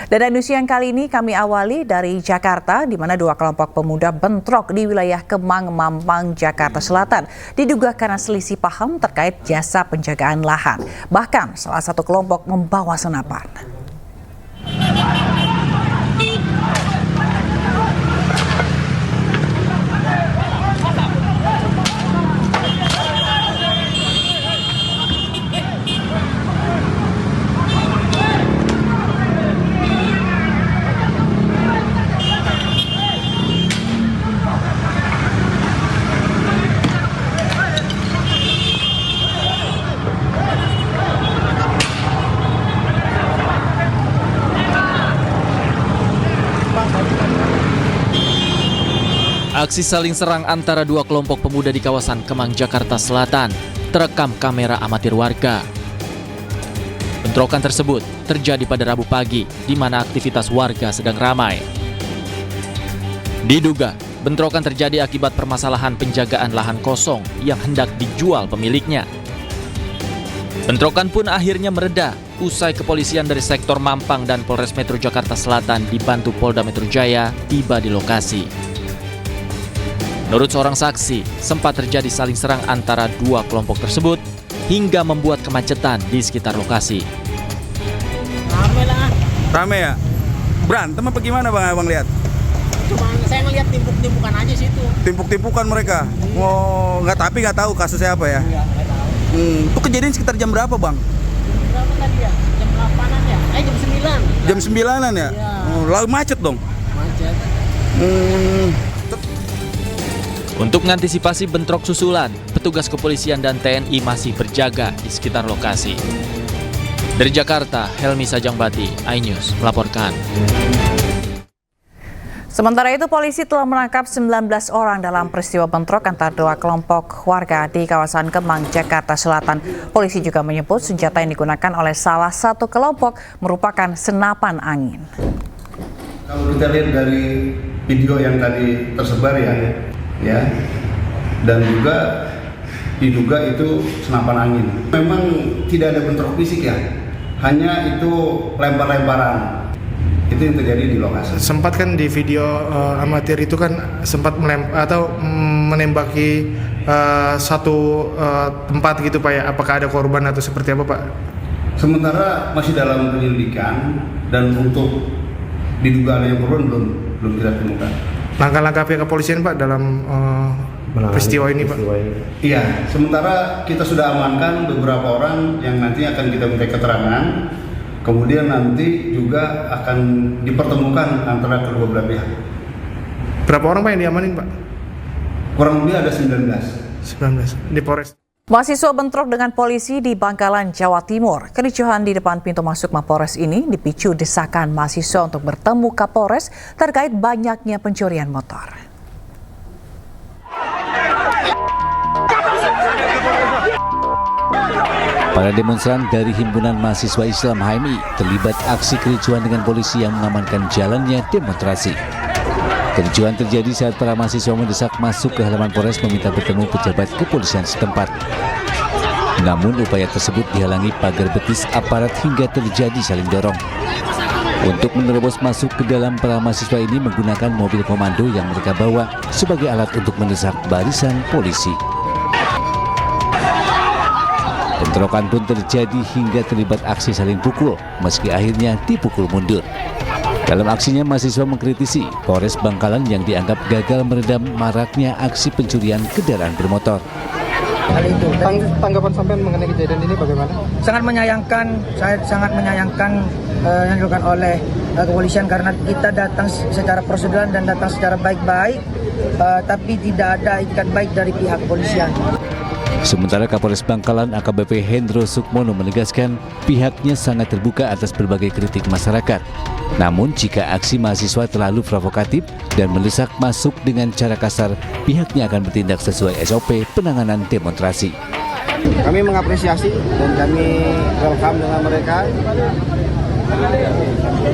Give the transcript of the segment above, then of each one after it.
Dan news yang kali ini kami awali dari Jakarta, di mana dua kelompok pemuda bentrok di wilayah Kemang, Mampang, Jakarta Selatan. Diduga karena selisih paham terkait jasa penjagaan lahan. Bahkan salah satu kelompok membawa senapan. Aksi saling serang antara dua kelompok pemuda di kawasan Kemang, Jakarta Selatan terekam kamera amatir warga. Bentrokan tersebut terjadi pada Rabu pagi, di mana aktivitas warga sedang ramai. Diduga, bentrokan terjadi akibat permasalahan penjagaan lahan kosong yang hendak dijual pemiliknya. Bentrokan pun akhirnya mereda usai kepolisian dari sektor Mampang dan Polres Metro Jakarta Selatan dibantu Polda Metro Jaya tiba di lokasi. Menurut seorang saksi, sempat terjadi saling serang antara dua kelompok tersebut hingga membuat kemacetan di sekitar lokasi. Rame lah. Rame ya? Berantem apa gimana bang abang lihat? Cuma saya ngeliat timpuk-timpukan aja situ. Timpuk-timpukan mereka? Oh, nggak tahu kasusnya apa ya? Iya, nggak tahu. Itu kejadian sekitar jam berapa bang? Berapa tadi ya? Jam 8-an ya? Jam 9. Jam 9-an ya? Iya. Oh, lalu macet dong? Macet. Untuk mengantisipasi bentrok susulan, petugas kepolisian dan TNI masih berjaga di sekitar lokasi. Dari Jakarta, Helmi Sajangbati, iNews melaporkan. Sementara itu, polisi telah menangkap 19 orang dalam peristiwa bentrok antara dua kelompok warga di kawasan Kemang, Jakarta Selatan. Polisi juga menyebut senjata yang digunakan oleh salah satu kelompok merupakan senapan angin. Kalau kita lihat dari video yang tadi tersebar ya, dan juga diduga itu senapan angin. Memang tidak ada bentrok fisik ya, hanya itu lempar-lemparan. Itu yang terjadi di lokasi. Sempat kan di video amatir itu kan sempat menembaki satu tempat gitu Pak ya. Apakah ada korban atau seperti apa Pak? Sementara masih dalam penyelidikan dan untuk diduga ada yang korban belum kita temukan. Langkah-langkah pihak kepolisian Pak dalam peristiwa ini Pak? Iya, sementara kita sudah amankan beberapa orang yang nanti akan kita minta keterangan. Kemudian nanti juga akan dipertemukan antara kedua belah pihak. Berapa orang Pak yang diamanin Pak? Kurang lebih ada 19 di Polres. Mahasiswa bentrok dengan polisi di Bangkalan, Jawa Timur. Kericuhan di depan pintu masuk Mapolres ini dipicu desakan mahasiswa untuk bertemu Kapolres terkait banyaknya pencurian motor. Para demonstran dari Himpunan Mahasiswa Islam HMI terlibat aksi kericuhan dengan polisi yang mengamankan jalannya demonstrasi. Kericuhan terjadi saat para mahasiswa mendesak masuk ke halaman Polres meminta bertemu pejabat kepolisian setempat. Namun upaya tersebut dihalangi pagar betis aparat hingga terjadi saling dorong. Untuk menerobos masuk ke dalam, para mahasiswa ini menggunakan mobil komando yang mereka bawa sebagai alat untuk mendesak barisan polisi. Bentrokan pun terjadi hingga terlibat aksi saling pukul, meski akhirnya dipukul mundur. Dalam aksinya, mahasiswa mengkritisi Polres Bangkalan yang dianggap gagal meredam maraknya aksi pencurian kendaraan bermotor. Tanggapan sampean mengenai kejadian ini bagaimana? Sangat menyayangkan, saya sangat menyayangkan yang dilakukan oleh kepolisian karena kita datang secara prosedural dan datang secara baik-baik, tapi tidak ada itikat baik dari pihak kepolisian. Sementara Kapolres Bangkalan AKBP Hendro Sukmono menegaskan pihaknya sangat terbuka atas berbagai kritik masyarakat. Namun jika aksi mahasiswa terlalu provokatif dan mendesak masuk dengan cara kasar, pihaknya akan bertindak sesuai SOP penanganan demonstrasi. Kami mengapresiasi dan kami welcome dengan mereka.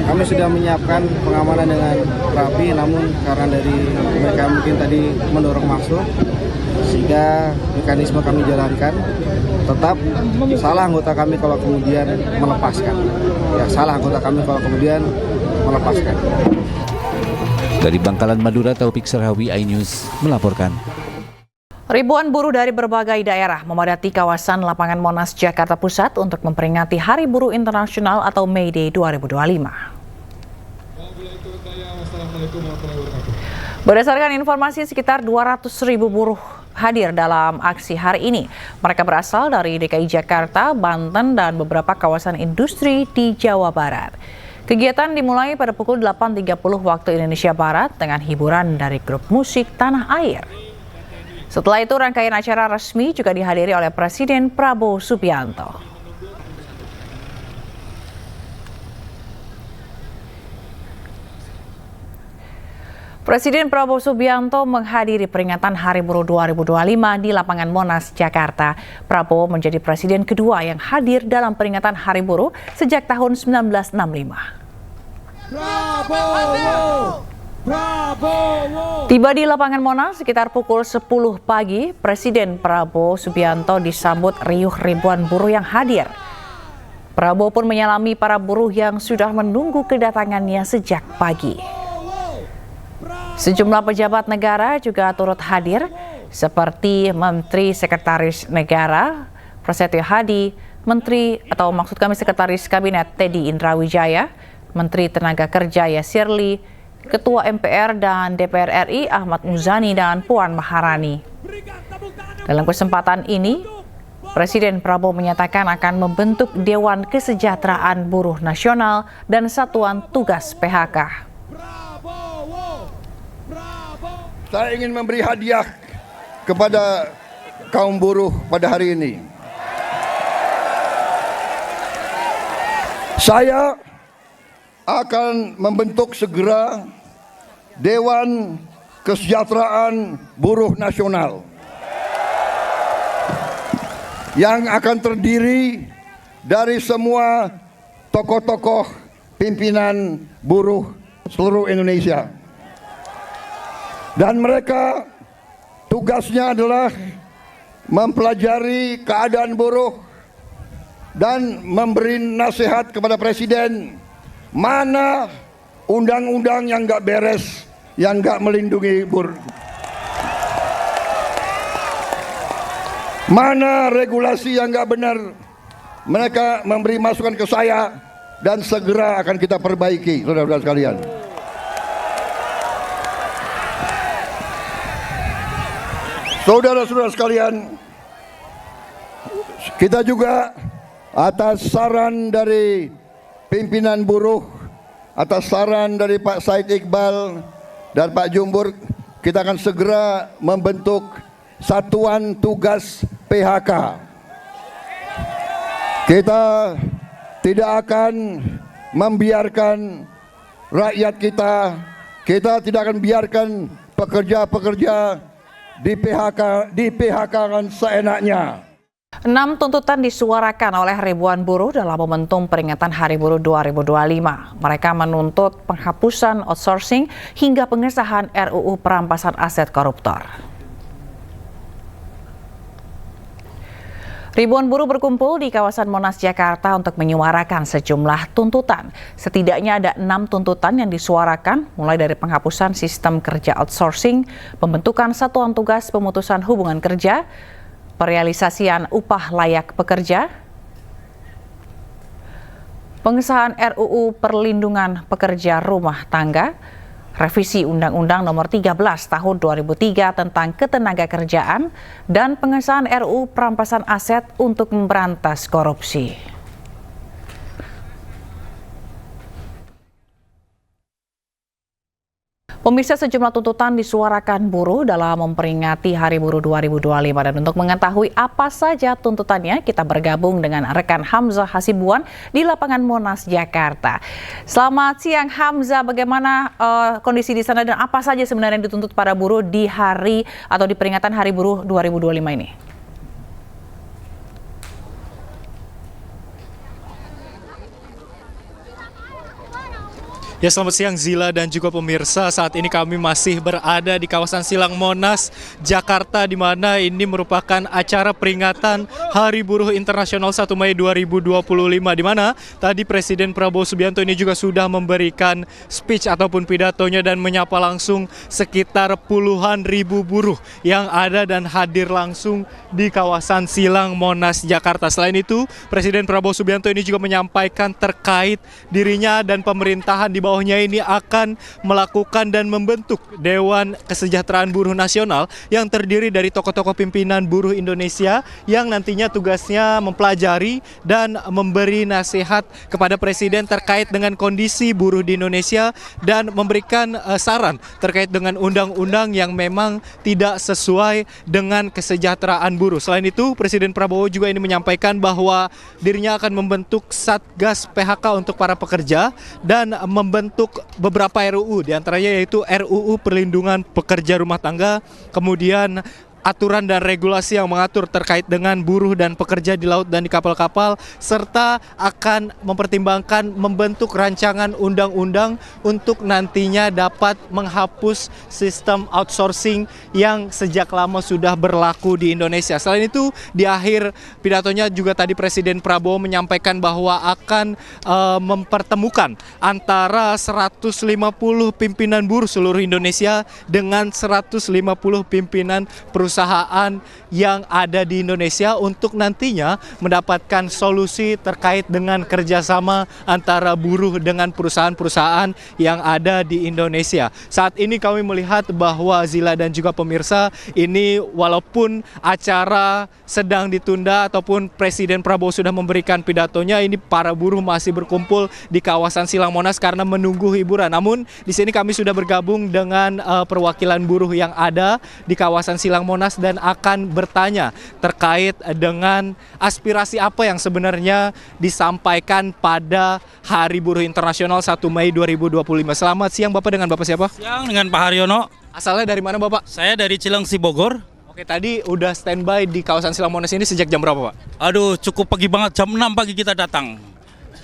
Kami sudah menyiapkan pengamanan dengan rapi, namun karena dari mereka mungkin tadi mendorong masuk, sehingga mekanisme kami jalankan. Tetap salah anggota kami kalau kemudian melepaskan. Ya, salah anggota kami kalau kemudian melepaskan. Dari Bangkalan, Madura, Taufik Sarhawi, iNews melaporkan. Ribuan buruh dari berbagai daerah memadati kawasan lapangan Monas, Jakarta Pusat untuk memperingati Hari Buruh Internasional atau May Day 2025. Berdasarkan informasi, sekitar 200.000 buruh hadir dalam aksi hari ini. Mereka berasal dari DKI Jakarta, Banten, dan beberapa kawasan industri di Jawa Barat. Kegiatan dimulai pada pukul 8.30 waktu Indonesia Barat dengan hiburan dari grup musik Tanah Air. Setelah itu, rangkaian acara resmi juga dihadiri oleh Presiden Prabowo Subianto. Presiden Prabowo Subianto menghadiri peringatan Hari Buruh 2025 di lapangan Monas, Jakarta. Prabowo menjadi presiden kedua yang hadir dalam peringatan Hari Buruh sejak tahun 1965. Tiba di lapangan Monas sekitar pukul 10 pagi, Presiden Prabowo Subianto disambut riuh ribuan buruh yang hadir. Prabowo pun menyalami para buruh yang sudah menunggu kedatangannya sejak pagi. Sejumlah pejabat negara juga turut hadir, seperti Menteri Sekretaris Negara Prasetyo Hadi, Sekretaris Kabinet Teddy Indrawijaya, Menteri Tenaga Kerja Yasirli, Ketua MPR dan DPR RI Ahmad Muzani, dan Puan Maharani. Dalam kesempatan ini, Presiden Prabowo menyatakan akan membentuk Dewan Kesejahteraan Buruh Nasional dan Satuan Tugas PHK. Saya ingin memberi hadiah kepada kaum buruh pada hari ini. Saya akan membentuk segera Dewan Kesejahteraan Buruh Nasional yang akan terdiri dari semua tokoh-tokoh pimpinan buruh seluruh Indonesia. Dan mereka tugasnya adalah mempelajari keadaan buruh dan memberi nasihat kepada Presiden mana undang-undang yang nggak beres, yang nggak melindungi buruh. Mana regulasi yang nggak benar, mereka memberi masukan ke saya dan segera akan kita perbaiki, saudara-saudara sekalian. Saudara-saudara sekalian, kita juga atas saran dari pimpinan buruh, atas saran dari Pak Said Iqbal dan Pak Jumbur, kita akan segera membentuk Satuan Tugas PHK. Kita tidak akan membiarkan rakyat kita tidak akan biarkan pekerja-pekerja di PHK-kan seenaknya. 6 tuntutan disuarakan oleh ribuan buruh dalam momentum peringatan Hari Buruh 2025. Mereka menuntut penghapusan outsourcing hingga pengesahan RUU perampasan aset koruptor. Ribuan buruh berkumpul di kawasan Monas, Jakarta untuk menyuarakan sejumlah tuntutan. Setidaknya ada 6 tuntutan yang disuarakan, mulai dari penghapusan sistem kerja outsourcing, pembentukan satuan tugas pemutusan hubungan kerja, perealisasian upah layak pekerja, pengesahan RUU perlindungan pekerja rumah tangga, revisi Undang-Undang Nomor 13 Tahun 2003 tentang Ketenagakerjaan, dan pengesahan RUU perampasan aset untuk memberantas korupsi. Pemirsa, sejumlah tuntutan disuarakan buruh dalam memperingati Hari Buruh 2025. Dan untuk mengetahui apa saja tuntutannya, kita bergabung dengan rekan Hamzah Hasibuan di lapangan Monas, Jakarta. Selamat siang Hamzah, bagaimana kondisi di sana dan apa saja sebenarnya yang dituntut para buruh di hari atau di peringatan Hari Buruh 2025 ini? Ya, selamat siang Zila dan juga pemirsa. Saat ini kami masih berada di kawasan Silang Monas, Jakarta, di mana ini merupakan acara peringatan Hari Buruh Internasional 1 Mei 2025, di mana tadi Presiden Prabowo Subianto ini juga sudah memberikan speech ataupun pidatonya dan menyapa langsung sekitar puluhan ribu buruh yang ada dan hadir langsung di kawasan Silang Monas, Jakarta. Selain itu, Presiden Prabowo Subianto ini juga menyampaikan terkait dirinya dan pemerintahan di bawahnya ini akan melakukan dan membentuk Dewan Kesejahteraan Buruh Nasional yang terdiri dari tokoh-tokoh pimpinan buruh Indonesia yang nantinya tugasnya mempelajari dan memberi nasihat kepada Presiden terkait dengan kondisi buruh di Indonesia dan memberikan saran terkait dengan undang-undang yang memang tidak sesuai dengan kesejahteraan buruh. Selain itu, Presiden Prabowo juga ini menyampaikan bahwa dirinya akan membentuk Satgas PHK untuk para pekerja dan membentuk beberapa RUU, diantaranya yaitu RUU Perlindungan Pekerja Rumah Tangga, kemudian aturan dan regulasi yang mengatur terkait dengan buruh dan pekerja di laut dan di kapal-kapal, serta akan mempertimbangkan membentuk rancangan undang-undang untuk nantinya dapat menghapus sistem outsourcing yang sejak lama sudah berlaku di Indonesia. Selain itu, di akhir pidatonya juga tadi Presiden Prabowo menyampaikan bahwa akan mempertemukan antara 150 pimpinan buruh seluruh Indonesia dengan 150 pimpinan perusahaan yang ada di Indonesia untuk nantinya mendapatkan solusi terkait dengan kerjasama antara buruh dengan perusahaan-perusahaan yang ada di Indonesia. Saat ini kami melihat bahwa Zila dan juga pemirsa, ini walaupun acara sedang ditunda ataupun Presiden Prabowo sudah memberikan pidatonya, ini para buruh masih berkumpul di kawasan Silang Monas karena menunggu hiburan. Namun di sini kami sudah bergabung dengan perwakilan buruh yang ada di kawasan Silang Monas dan akan bertanya terkait dengan aspirasi apa yang sebenarnya disampaikan pada Hari Buruh Internasional 1 Mei 2025. Selamat siang Bapak, dengan Bapak siapa? Siang, dengan Pak Haryono. Asalnya dari mana Bapak? Saya dari Cilengsi, Bogor. Oke, tadi udah standby di kawasan Silang Monas ini sejak jam berapa Pak? Aduh, cukup pagi banget, jam 6 pagi kita datang.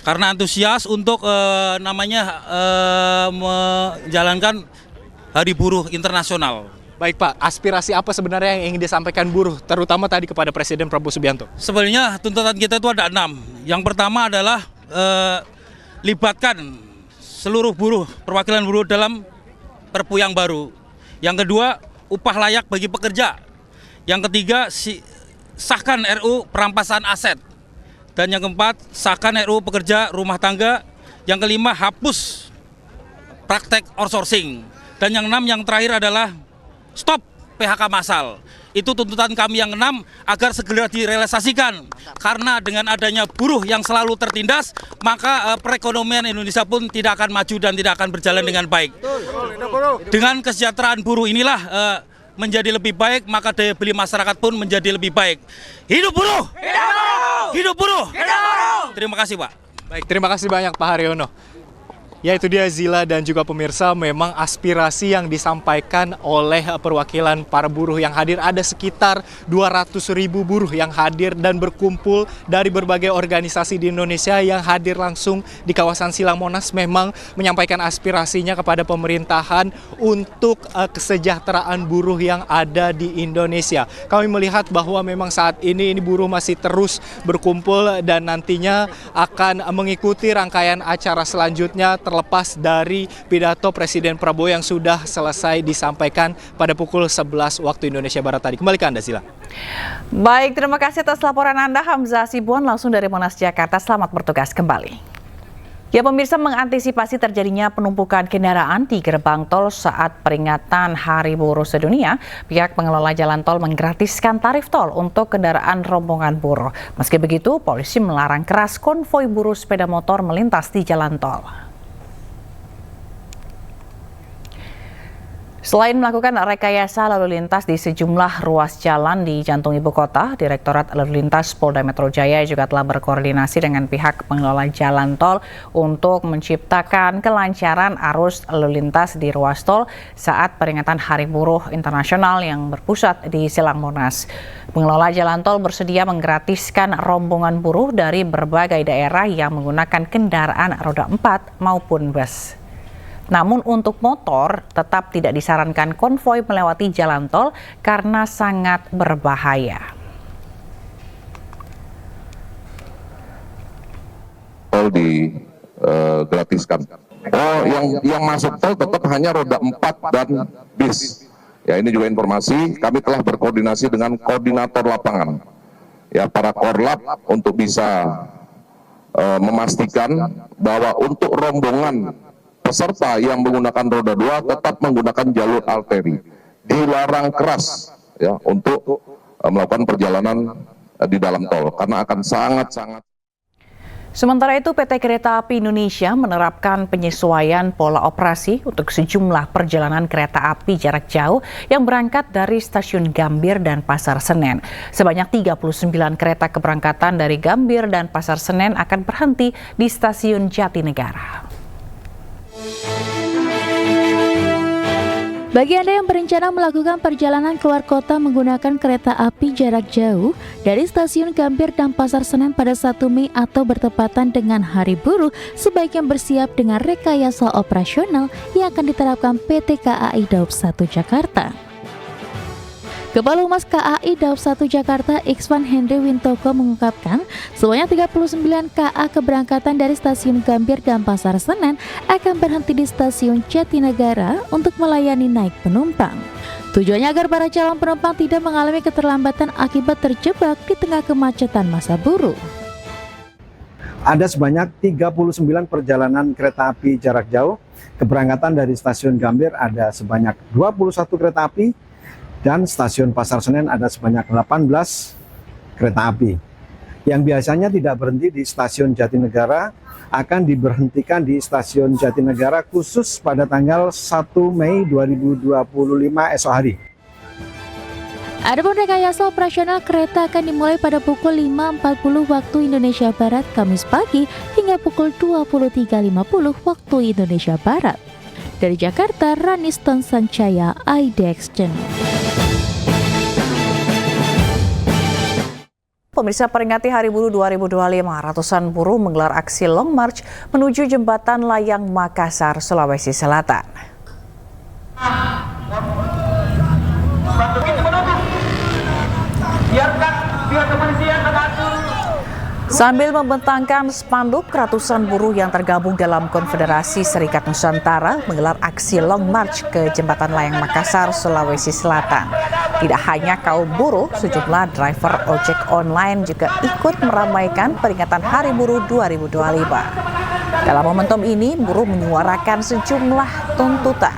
Karena antusias untuk menjalankan Hari Buruh Internasional. Baik Pak, aspirasi apa sebenarnya yang ingin disampaikan buruh, terutama tadi kepada Presiden Prabowo Subianto? Sebenarnya tuntutan kita itu ada 6. Yang pertama adalah libatkan seluruh buruh, perwakilan buruh dalam Perpu yang baru. Yang kedua, upah layak bagi pekerja. Yang ketiga, sahkan RUU perampasan aset. Dan yang keempat, sahkan RUU pekerja rumah tangga. Yang kelima, hapus praktek outsourcing. Dan yang 6, yang terakhir adalah stop PHK massal. Itu tuntutan kami yang 6 agar segera direalisasikan. Karena dengan adanya buruh yang selalu tertindas, maka perekonomian Indonesia pun tidak akan maju dan tidak akan berjalan dengan baik. Dengan kesejahteraan buruh inilah menjadi lebih baik, maka daya beli masyarakat pun menjadi lebih baik. Hidup buruh! Hidup buruh! Hidup buruh! Hidup buruh! Terima kasih Pak. Baik, terima kasih banyak Pak Haryono. Ya, itu dia Zila dan juga pemirsa, memang aspirasi yang disampaikan oleh perwakilan para buruh yang hadir. Ada sekitar 200.000 buruh yang hadir dan berkumpul dari berbagai organisasi di Indonesia yang hadir langsung di kawasan Silang Monas, memang menyampaikan aspirasinya kepada pemerintahan untuk kesejahteraan buruh yang ada di Indonesia. Kami melihat bahwa memang saat ini buruh masih terus berkumpul dan nantinya akan mengikuti rangkaian acara selanjutnya terlepas dari pidato Presiden Prabowo yang sudah selesai disampaikan pada pukul 11 waktu Indonesia Barat tadi. Kembali ke Anda, Zila. Baik, terima kasih atas laporan Anda, Hamzah Sibuan, langsung dari Monas, Jakarta. Selamat bertugas kembali. Ya, pemirsa, mengantisipasi terjadinya penumpukan kendaraan di gerbang tol saat peringatan Hari Buruh Sedunia, pihak pengelola jalan tol menggratiskan tarif tol untuk kendaraan rombongan buruh. Meski begitu, polisi melarang keras konvoi buruh sepeda motor melintas di jalan tol. Selain melakukan rekayasa lalu lintas di sejumlah ruas jalan di jantung ibu kota, Direktorat Lalu Lintas Polda Metro Jaya juga telah berkoordinasi dengan pihak pengelola jalan tol untuk menciptakan kelancaran arus lalu lintas di ruas tol saat peringatan Hari Buruh Internasional yang berpusat di Silang Monas. Pengelola jalan tol bersedia menggratiskan rombongan buruh dari berbagai daerah yang menggunakan kendaraan roda 4 maupun bus. Namun untuk motor tetap tidak disarankan konvoi melewati jalan tol karena sangat berbahaya. Tol digratiskan. Oh, yang masuk tol tetap hanya roda 4 dan bis. Ya, ini juga informasi, kami telah berkoordinasi dengan koordinator lapangan, ya, para korlap untuk bisa memastikan bahwa untuk rombongan peserta yang menggunakan roda 2 tetap menggunakan jalur arteri. Dilarang keras ya untuk melakukan perjalanan di dalam tol karena akan sangat-sangat. Sementara itu, PT Kereta Api Indonesia menerapkan penyesuaian pola operasi untuk sejumlah perjalanan kereta api jarak jauh yang berangkat dari stasiun Gambir dan Pasar Senen. Sebanyak 39 kereta keberangkatan dari Gambir dan Pasar Senen akan berhenti di stasiun Jatinegara. Bagi Anda yang berencana melakukan perjalanan keluar kota menggunakan kereta api jarak jauh dari stasiun Gambir dan Pasar Senen pada 1 Mei atau bertepatan dengan Hari Buruh, sebaiknya bersiap dengan rekayasa operasional yang akan diterapkan PT KAI Daob 1 Jakarta. Kepala Humas KAI Daob 1 Jakarta, Ikswan Henry Wintoko mengungkapkan, sebanyak 39 KA keberangkatan dari stasiun Gambir dan Pasar Senen akan berhenti di stasiun Jatinegara untuk melayani naik penumpang. Tujuannya agar para calon penumpang tidak mengalami keterlambatan akibat terjebak di tengah kemacetan masa buruh. Ada sebanyak 39 perjalanan kereta api jarak jauh. Keberangkatan dari stasiun Gambir ada sebanyak 21 kereta api, dan stasiun Pasar Senen ada sebanyak 18 kereta api. Yang biasanya tidak berhenti di stasiun Jatinegara akan diberhentikan di stasiun Jatinegara khusus pada tanggal 1 Mei 2025 esok hari. Adapun rekayasa operasional kereta akan dimulai pada pukul 5.40 waktu Indonesia Barat Kamis pagi hingga pukul 23.50 waktu Indonesia Barat. Dari Jakarta, Raniston Sancaya, IDX. Pemirsa, peringati Hari Buruh 2025, ratusan buruh menggelar aksi Long March menuju Jembatan Layang Makassar, Sulawesi Selatan. Sambil membentangkan spanduk, ratusan buruh yang tergabung dalam Konfederasi Serikat Nusantara menggelar aksi Long March ke Jembatan Layang Makassar, Sulawesi Selatan. Tidak hanya kaum buruh, sejumlah driver ojek online juga ikut meramaikan peringatan Hari Buruh 2025. Dalam momentum ini, buruh menyuarakan sejumlah tuntutan,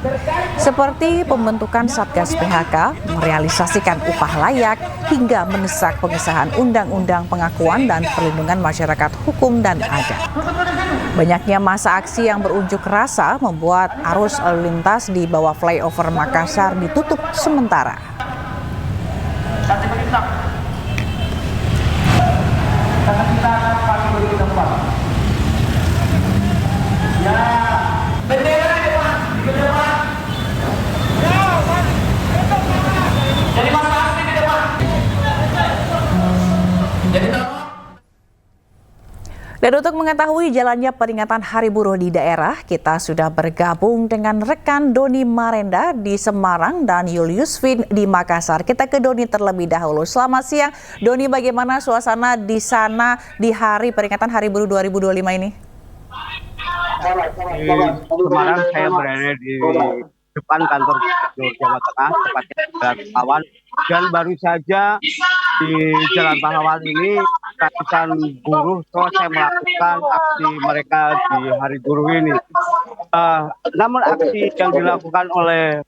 seperti pembentukan Satgas PHK, merealisasikan upah layak, hingga mendesak pengesahan Undang-Undang Pengakuan dan Perlindungan Masyarakat Hukum dan Adat. Banyaknya masa aksi yang berunjuk rasa membuat arus lalu lintas di bawah flyover Makassar ditutup sementara. Dan untuk mengetahui jalannya peringatan Hari Buruh di daerah, kita sudah bergabung dengan rekan Doni Marenda di Semarang dan Julius Vin di Makassar. Kita ke Doni terlebih dahulu. Selamat siang, Doni, bagaimana suasana di sana di hari peringatan Hari Buruh 2025 ini? Di Semarang, saya berada di depan kantor Gubernur Jawa Tengah, tepatnya Jalan Pahlawan, dan baru saja di Jalan Pahlawan ini ratusan buruh selesai melakukan aksi mereka di Hari Buruh ini. Namun aksi yang dilakukan oleh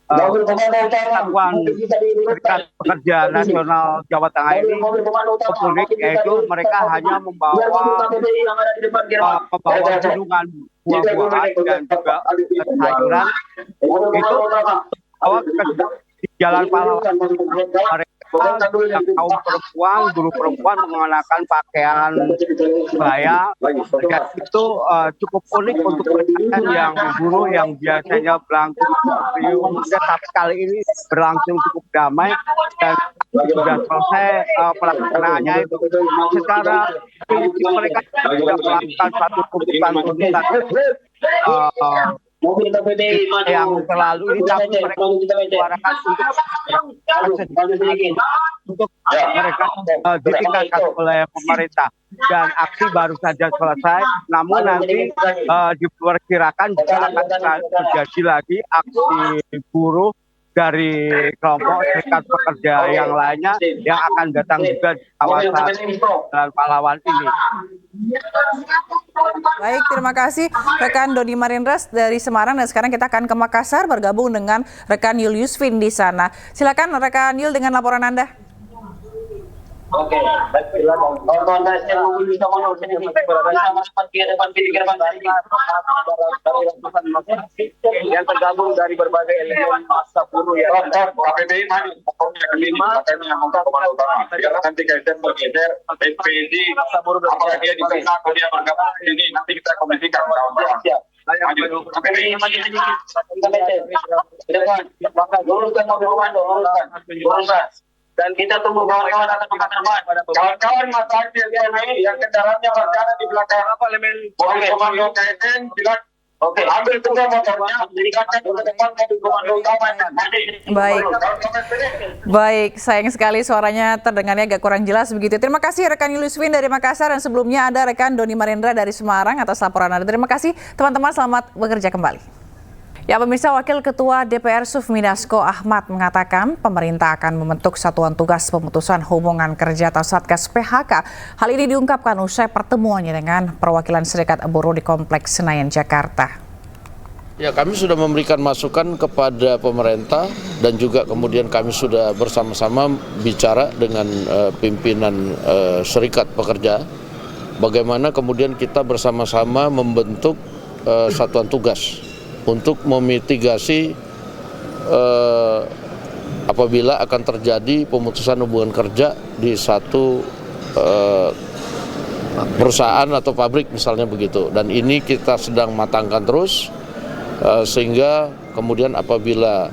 Satuan Serikat Pekerja Nasional Jawa Tengah ini unik, yaitu mereka hanya membawa gunungan buah-buahan dan juga sayuran itu bawa ke di Jalan Pahlawan. Mereka kaum perempuan, guru perempuan mengenakan pakaian kebaya, dan itu cukup unik untuk perayaan yang buruh yang biasanya berlangsung riuh, tapi kali ini berlangsung cukup damai dan sudah selesai pelaksanaannya itu. Secara prinsip mereka tidak melakukan satu tuntutan yang selalu ini tapi mereka suarakan untuk mereka ditingkatkan oleh pemerintah. Dan aksi baru saja selesai, namun nanti diperkirakan juga akan terjadi lagi aksi buruh dari kelompok serikat pekerja yang lainnya yang akan datang juga di kawasan Jalan Pahlawan ini. Baik, terima kasih rekan Doni Marindras dari Semarang, dan sekarang kita akan ke Makassar bergabung dengan rekan Yul Yusvin di sana. Silakan rekan Yul dengan laporan Anda. Oke, baik, silakan. Tonton saya mau bisa menurut ini bersama yang tergabung dari berbagai elemen massa buruh ya. KPBI mana? Kelima nanti kaitan bergeser PPD massa buruh apakah dia di sana atau dia bergabung ini nanti kita komunikasikan kawan-kawan. Maju. KPBI maju sedikit. Maka luruskan dan kita tunggu kawan-kawan akan mengatakan kawan-kawan masa aktif yang kendaraannya berada di belakang apa elemen komando KSN bilang oke, ambil tunggu motornya dikatakan ke depan ke komando utama. Baik, sayang sekali suaranya terdengarnya agak kurang jelas begitu. Terima kasih rekan Yul Yusvin dari Makassar, dan sebelumnya ada rekan Doni Marindra dari Semarang atas laporan Anda. Terima kasih teman-teman, selamat bekerja kembali. Ya, pemirsa, Wakil Ketua DPR Sufmi Dasko Ahmad mengatakan pemerintah akan membentuk Satuan Tugas Pemutusan Hubungan Kerja atau Satgas PHK. Hal ini diungkapkan usai pertemuannya dengan perwakilan Serikat Buruh di Kompleks Senayan, Jakarta. Ya, kami sudah memberikan masukan kepada pemerintah dan juga kemudian kami sudah bersama-sama bicara dengan pimpinan Serikat Pekerja. Bagaimana kemudian kita bersama-sama membentuk satuan tugas untuk memitigasi apabila akan terjadi pemutusan hubungan kerja di satu perusahaan atau pabrik misalnya begitu. Dan ini kita sedang matangkan terus sehingga kemudian apabila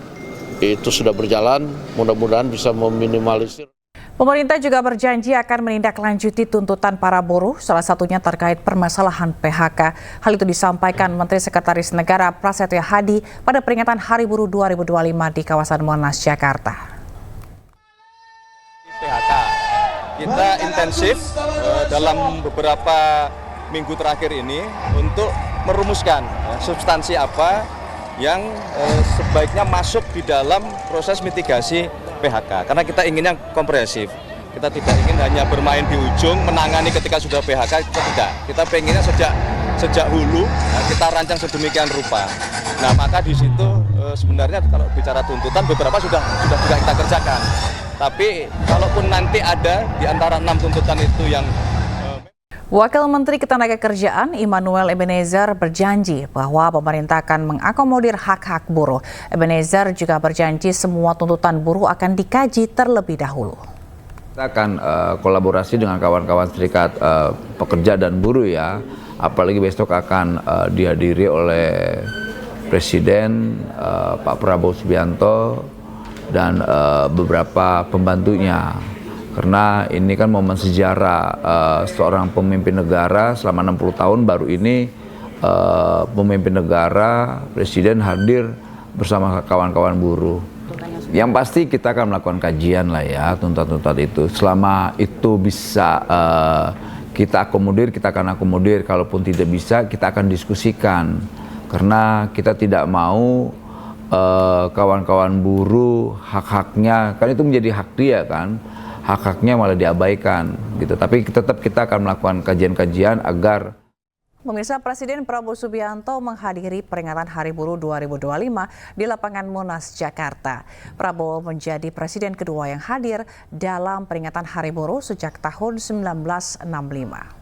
itu sudah berjalan mudah-mudahan bisa meminimalisir. Pemerintah juga berjanji akan menindaklanjuti tuntutan para buruh, salah satunya terkait permasalahan PHK. Hal itu disampaikan Menteri Sekretaris Negara Prasetyo Hadi pada peringatan Hari Buruh 2025 di kawasan Monas, Jakarta. PHK, kita intensif dalam beberapa minggu terakhir ini untuk merumuskan substansi apa yang sebaiknya masuk di dalam proses mitigasi PHK, karena kita ingin yang komprehensif. Kita tidak ingin hanya bermain di ujung, menangani ketika sudah PHK, kita tidak. Kita pengennya sejak hulu, kita rancang sedemikian rupa. Nah, maka di situ sebenarnya kalau bicara tuntutan beberapa sudah juga kita kerjakan. Tapi kalaupun nanti ada di antara 6 tuntutan itu yang Wakil Menteri Ketenagakerjaan Immanuel Ebenezer berjanji bahwa pemerintah akan mengakomodir hak-hak buruh. Ebenezer juga berjanji semua tuntutan buruh akan dikaji terlebih dahulu. Kita akan kolaborasi dengan kawan-kawan serikat pekerja dan buruh ya, apalagi besok akan dihadiri oleh Presiden Pak Prabowo Subianto dan beberapa pembantunya. Karena ini kan momen sejarah seorang pemimpin negara selama 60 tahun baru ini pemimpin negara, presiden hadir bersama kawan-kawan buruh. Yang pasti kita akan melakukan kajian lah ya tuntutan-tuntutan itu. Selama itu bisa kita akomodir, kita akan akomodir. Kalaupun tidak bisa, kita akan diskusikan. Karena kita tidak mau kawan-kawan buruh hak-haknya, kan itu menjadi hak dia kan. Hak-haknya malah diabaikan gitu. Tapi tetap kita akan melakukan kajian-kajian agar. Pemirsa, Presiden Prabowo Subianto menghadiri peringatan Hari Buruh 2025 di lapangan Monas, Jakarta. Prabowo menjadi presiden kedua yang hadir dalam peringatan Hari Buruh sejak tahun 1965.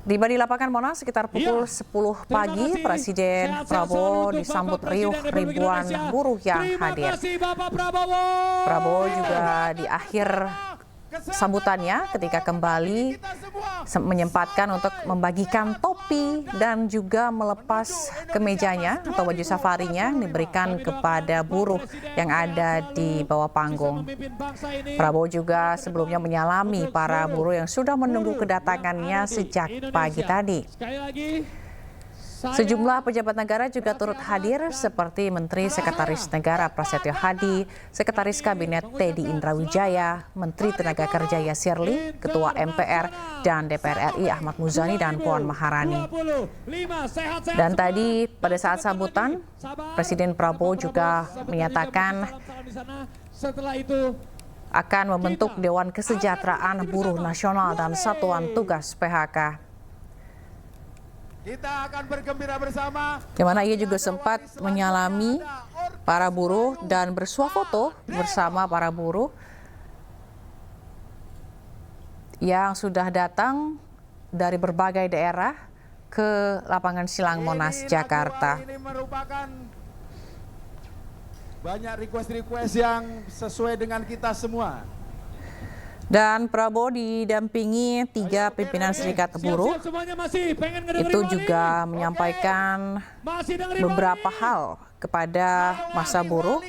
Tiba di lapangan Monas sekitar pukul 10 pagi, Presiden Prabowo disambut riuh ribuan buruh yang hadir. Prabowo juga di akhir sambutannya ketika kembali menyempatkan untuk membagikan topi dan juga melepas kemejanya atau baju safarinya yang diberikan kepada buruh yang ada di bawah panggung. Prabowo juga sebelumnya menyalami para buruh yang sudah menunggu kedatangannya sejak pagi tadi. Sejumlah pejabat negara juga turut hadir seperti Menteri Sekretaris Negara Prasetyo Hadi, Sekretaris Kabinet Teddy Indrawijaya, Menteri Tenaga Kerja Yasirli, Ketua MPR dan DPR RI Ahmad Muzani dan Puan Maharani. Dan tadi pada saat sambutan, Presiden Prabowo juga menyatakan akan membentuk Dewan Kesejahteraan Buruh Nasional dan Satuan Tugas PHK. Kita akan bergembira bersama. Di mana ia juga sempat menyalami para buruh dan bersuah foto bersama para buruh yang sudah datang dari berbagai daerah ke lapangan Silang Monas, Jakarta. Ini merupakan banyak request-request yang sesuai dengan kita semua. Dan Prabowo didampingi 3 pimpinan serikat buruh. Itu juga menyampaikan beberapa hal kepada massa buruh,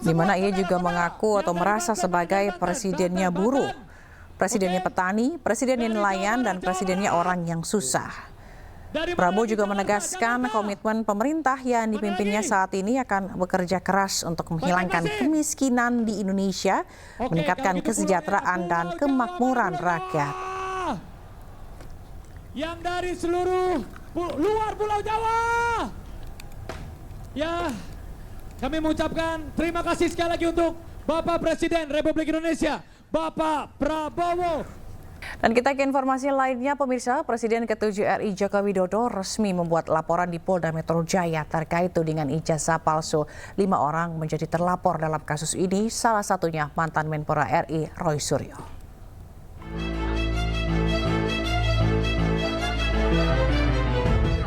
di mana ia juga mengaku atau merasa sebagai presidennya buruh, presidennya petani, presidennya nelayan, dan presidennya orang yang susah. Prabowo juga menegaskan komitmen pemerintah yang dipimpinnya saat ini akan bekerja keras untuk menghilangkan kemiskinan di Indonesia, meningkatkan kesejahteraan dan kemakmuran rakyat. Yang dari seluruh luar Pulau Jawa, ya, kami mengucapkan terima kasih sekali lagi untuk Bapak Presiden Republik Indonesia, Bapak Prabowo. Dan kita ke informasi lainnya, pemirsa. Presiden ke-7 RI Joko Widodo resmi membuat laporan di Polda Metro Jaya terkait tudingan ijazah palsu. 5 orang menjadi terlapor dalam kasus ini, salah satunya mantan Menpora RI Roy Suryo.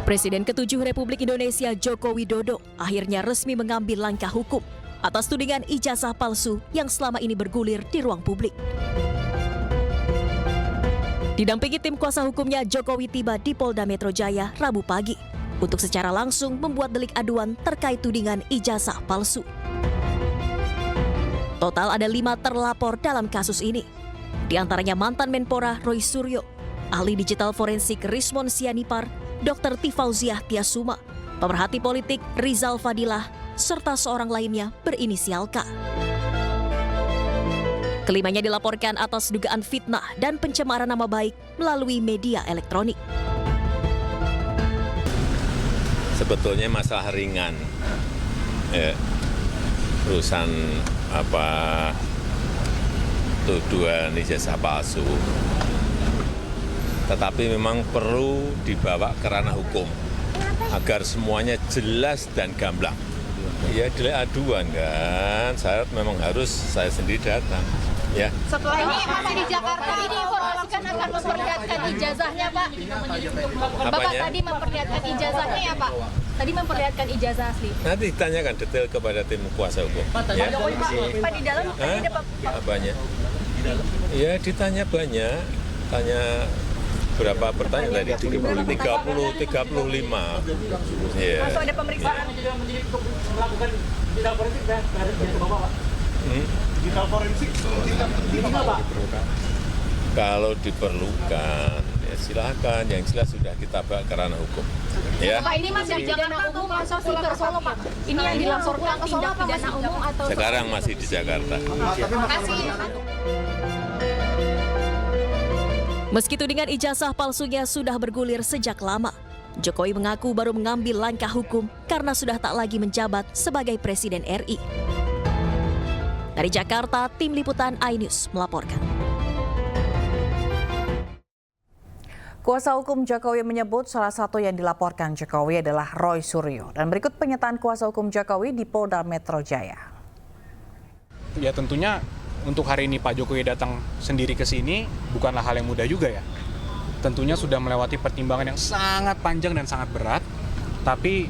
Presiden ke-7 Republik Indonesia Joko Widodo akhirnya resmi mengambil langkah hukum atas tudingan ijazah palsu yang selama ini bergulir di ruang publik. Didampingi tim kuasa hukumnya, Jokowi tiba di Polda Metro Jaya Rabu pagi untuk secara langsung membuat delik aduan terkait tudingan ijazah palsu. Total ada 5 terlapor dalam kasus ini. Di antaranya mantan Menpora Roy Suryo, ahli digital forensik Rismon Sianipar, Dr. Tifauziah Tiasuma, pemerhati politik Rizal Fadilah, serta seorang lainnya berinisial K. Kelimanya dilaporkan atas dugaan fitnah dan pencemaran nama baik melalui media elektronik. Sebetulnya masalah ringan, urusan tuduhan ijazah palsu. Tetapi memang perlu dibawa ke ranah hukum agar semuanya jelas dan gamblang. Ya, delik aduan kan, syarat memang harus saya sendiri datang. Ya. Setelah ini masih di Jakarta, ini informasikan akan memperlihatkan ijazahnya, Pak. Bapak tadi memperlihatkan ijazahnya ya, Pak? Tadi memperlihatkan ijazah asli. Nanti ditanyakan detail kepada tim kuasa hukum. Ya. Pak, di dalam tadi ada Pak. Banyak. Ya, ditanya banyak. Tanya berapa pertanyaan tadi? 35. Ya. Masuk ada pemeriksaan. Melakukan digital forensik dari Bapak, Pak. Digital forensik Pak. Kalau diperlukan, ya silakan. Yang jelas sudah kita bawa ke ranah hukum. Ya. Pak, ini masih di Jakarta atau masuk ke Solo, Pak? Ini yang dilaporkan tindak pidana umum atau? Sekarang masih di Jakarta. Terima kasih. Meski tudingan ijazah palsunya sudah bergulir sejak lama, Jokowi mengaku baru mengambil langkah hukum karena sudah tak lagi menjabat sebagai Presiden RI. Dari Jakarta, Tim Liputan iNews melaporkan. Kuasa hukum Jokowi menyebut salah satu yang dilaporkan Jokowi adalah Roy Suryo. Dan berikut pernyataan kuasa hukum Jokowi di Polda Metro Jaya. Ya tentunya untuk hari ini Pak Jokowi datang sendiri ke sini bukanlah hal yang mudah juga ya. Tentunya sudah melewati pertimbangan yang sangat panjang dan sangat berat. Tapi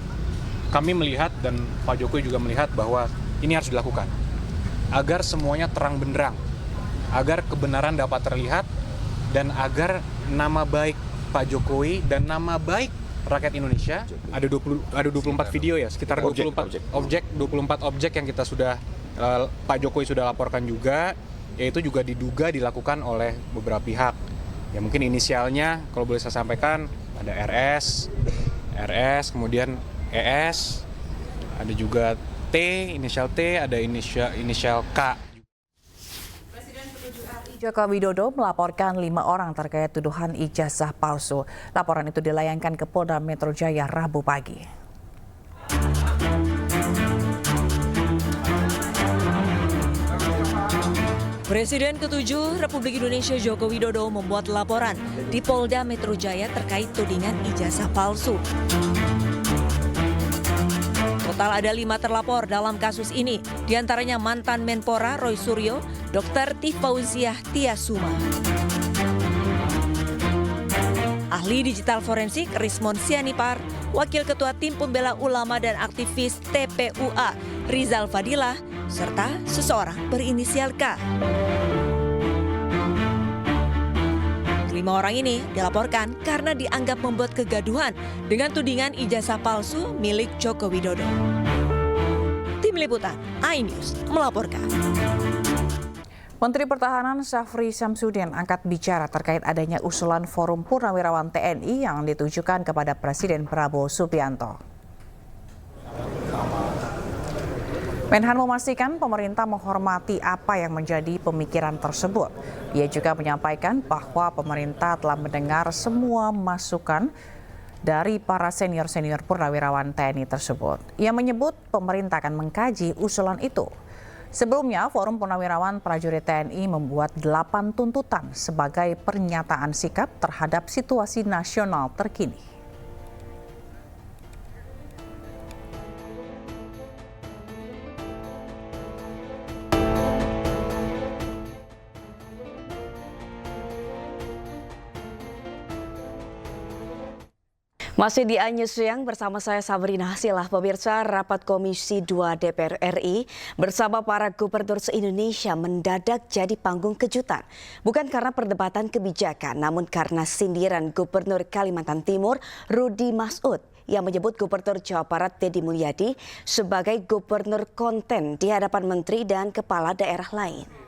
kami melihat dan Pak Jokowi juga melihat bahwa ini harus dilakukan. Agar semuanya terang benderang. Agar kebenaran dapat terlihat dan agar nama baik Pak Jokowi dan nama baik rakyat Indonesia, ada 24 video ya, sekitar 24 objek yang kita sudah Pak Jokowi sudah laporkan juga, yaitu juga diduga dilakukan oleh beberapa pihak. Ya mungkin inisialnya kalau boleh saya sampaikan ada RS, RS, kemudian ES, ada juga T, inisial T, ada inisial K. Joko Widodo melaporkan 5 orang terkait tuduhan ijazah palsu. Laporan itu dilayangkan ke Polda Metro Jaya Rabu pagi. Presiden ke-7 Republik Indonesia Joko Widodo membuat laporan di Polda Metro Jaya terkait tudingan ijazah palsu. Total ada 5 terlapor dalam kasus ini, diantaranya mantan Menpora Roy Suryo, Dr. Tifauziah Tiasuma. Ahli digital forensik Rismon Sianipar, Wakil Ketua Tim Pembela Ulama dan aktivis TPUA Rizal Fadilah, serta seseorang berinisial K. 5 orang ini dilaporkan karena dianggap membuat kegaduhan dengan tudingan ijazah palsu milik Joko Widodo. Tim Liputan iNews melaporkan. Menteri Pertahanan Syafri Syamsuddin angkat bicara terkait adanya usulan Forum Purnawirawan TNI yang ditujukan kepada Presiden Prabowo Subianto. Menhan memastikan pemerintah menghormati apa yang menjadi pemikiran tersebut. Ia juga menyampaikan bahwa pemerintah telah mendengar semua masukan dari para senior-senior purnawirawan TNI tersebut. Ia menyebut pemerintah akan mengkaji usulan itu. Sebelumnya, Forum Purnawirawan Prajurit TNI membuat 8 tuntutan sebagai pernyataan sikap terhadap situasi nasional terkini. Masih di iNews Siang bersama saya Sabrina Hasilah. Pemirsa, rapat Komisi 2 DPR RI bersama para gubernur se-Indonesia mendadak jadi panggung kejutan. Bukan karena perdebatan kebijakan, namun karena sindiran Gubernur Kalimantan Timur Rudy Mas'ud yang menyebut Gubernur Jawa Barat Deddy Mulyadi sebagai gubernur konten di hadapan menteri dan kepala daerah lain.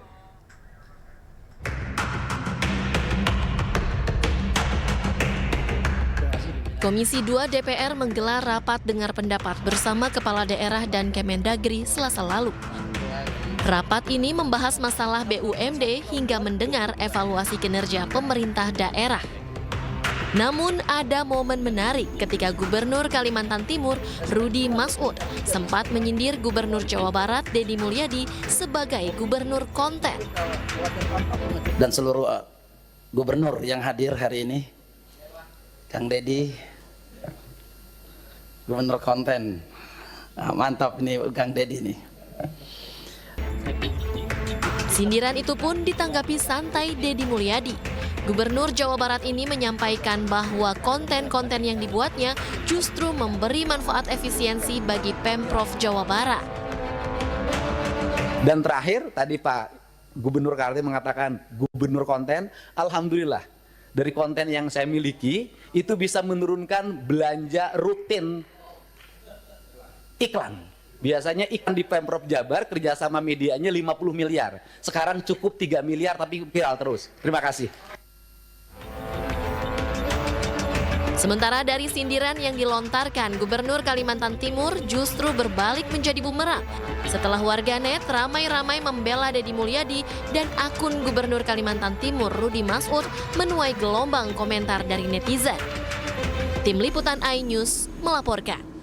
Komisi 2 DPR menggelar rapat dengar pendapat bersama Kepala Daerah dan Kemendagri Selasa lalu. Rapat ini membahas masalah BUMD hingga mendengar evaluasi kinerja pemerintah daerah. Namun ada momen menarik ketika Gubernur Kalimantan Timur Rudy Mas'ud sempat menyindir Gubernur Jawa Barat Deddy Mulyadi sebagai gubernur konten. Dan seluruh gubernur yang hadir hari ini, Kang Deddy, gubernur konten. Mantap nih Kang Deddy nih. Sindiran itu pun ditanggapi santai Deddy Mulyadi. Gubernur Jawa Barat ini menyampaikan bahwa konten-konten yang dibuatnya justru memberi manfaat efisiensi bagi Pemprov Jawa Barat. Dan terakhir tadi Pak Gubernur Kaltim mengatakan gubernur konten, alhamdulillah dari konten yang saya miliki itu bisa menurunkan belanja rutin iklan. Biasanya iklan di Pemprov Jabar kerjasama medianya 50 miliar. Sekarang cukup 3 miliar tapi viral terus. Terima kasih. Sementara dari sindiran yang dilontarkan, Gubernur Kalimantan Timur justru berbalik menjadi bumerang. Setelah warganet ramai-ramai membela Deddy Mulyadi dan akun Gubernur Kalimantan Timur Rudy Mas'ud menuai gelombang komentar dari netizen. Tim Liputan iNews melaporkan.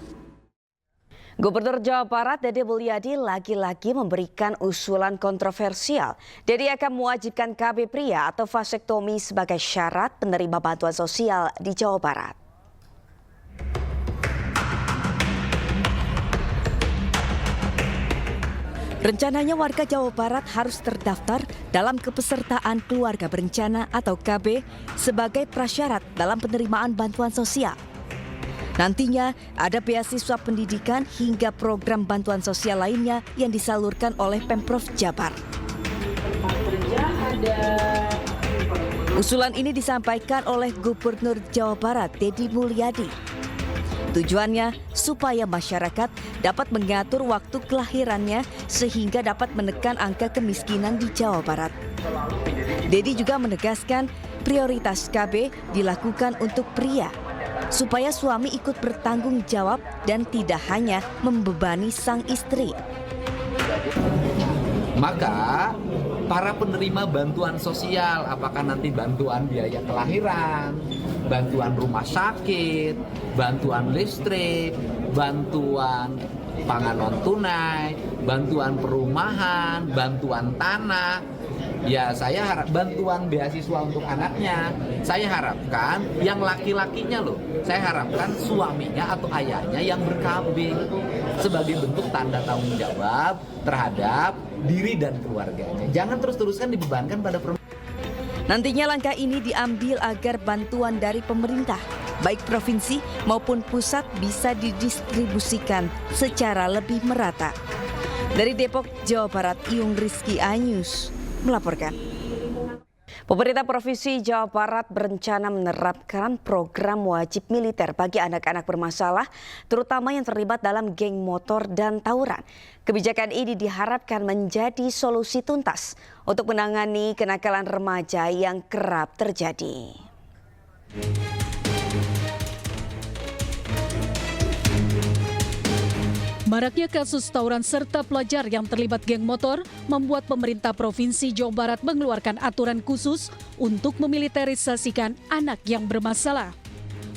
Gubernur Jawa Barat Deddy Mulyadi lagi-lagi memberikan usulan kontroversial. Deddy akan mewajibkan KB pria atau vasektomi sebagai syarat penerima bantuan sosial di Jawa Barat. Rencananya warga Jawa Barat harus terdaftar dalam kepesertaan keluarga berencana atau KB sebagai prasyarat dalam penerimaan bantuan sosial. Nantinya ada beasiswa pendidikan hingga program bantuan sosial lainnya yang disalurkan oleh Pemprov Jabar. Usulan ini disampaikan oleh Gubernur Jawa Barat Deddy Mulyadi. Tujuannya supaya masyarakat dapat mengatur waktu kelahirannya sehingga dapat menekan angka kemiskinan di Jawa Barat. Deddy juga menegaskan prioritas KB dilakukan untuk pria. supaya suami ikut bertanggung jawab dan tidak hanya membebani sang istri. Maka para penerima bantuan sosial, apakah nanti bantuan biaya kelahiran, bantuan rumah sakit, bantuan listrik, bantuan pangan non tunai, bantuan perumahan, bantuan tanah, ya saya harap bantuan beasiswa untuk anaknya, saya harapkan yang laki-lakinya loh, saya harapkan suaminya atau ayahnya yang ber-KB sebagai bentuk tanda tanggung jawab terhadap diri dan keluarganya. Jangan terus-terusan dibebankan pada perempuan. Nantinya langkah ini diambil agar bantuan dari pemerintah, baik provinsi maupun pusat, bisa didistribusikan secara lebih merata. Dari Depok, Jawa Barat, Iyung Rizky, iNews melaporkan. Pemerintah Provinsi Jawa Barat berencana menerapkan program wajib militer bagi anak-anak bermasalah, terutama yang terlibat dalam geng motor dan tawuran. Kebijakan ini diharapkan menjadi solusi tuntas untuk menangani kenakalan remaja yang kerap terjadi. Maraknya kasus tawuran serta pelajar yang terlibat geng motor membuat pemerintah Provinsi Jawa Barat mengeluarkan aturan khusus untuk memiliterisasikan anak yang bermasalah.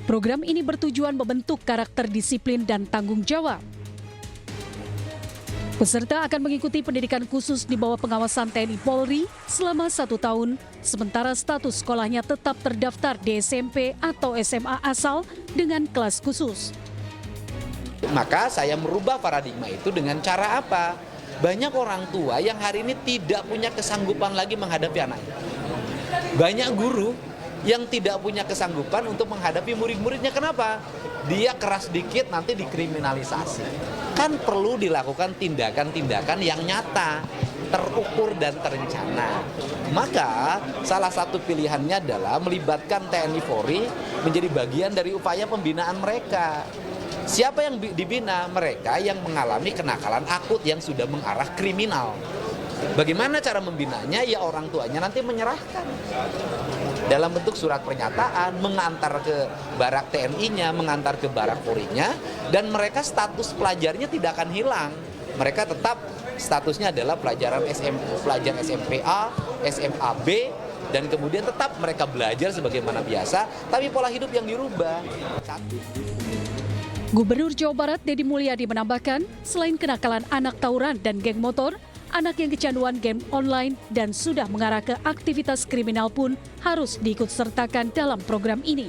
Program ini bertujuan membentuk karakter disiplin dan tanggung jawab. Peserta akan mengikuti pendidikan khusus di bawah pengawasan TNI Polri selama 1 tahun, sementara status sekolahnya tetap terdaftar di SMP atau SMA asal dengan kelas khusus. Maka saya merubah paradigma itu dengan cara apa? Banyak orang tua yang hari ini tidak punya kesanggupan lagi menghadapi anaknya. Banyak guru yang tidak punya kesanggupan untuk menghadapi murid-muridnya. Kenapa? Dia keras dikit nanti dikriminalisasi. Kan perlu dilakukan tindakan-tindakan yang nyata, terukur dan terencana. Maka salah satu pilihannya adalah melibatkan TNI Polri menjadi bagian dari upaya pembinaan mereka. Siapa yang dibina? Mereka yang mengalami kenakalan akut yang sudah mengarah kriminal. Bagaimana cara membinanya? Ya orang tuanya nanti menyerahkan dalam bentuk surat pernyataan, mengantar ke barak TNI-nya, mengantar ke barak Polri-nya, dan mereka status pelajarnya tidak akan hilang. Mereka tetap statusnya adalah pelajar SMP A, SMA B, dan kemudian tetap mereka belajar sebagaimana biasa, tapi pola hidup yang dirubah. Gubernur Jawa Barat Deddy Mulyadi menambahkan, selain kenakalan anak tawuran dan geng motor, anak yang kecanduan game online dan sudah mengarah ke aktivitas kriminal pun harus diikutsertakan dalam program ini.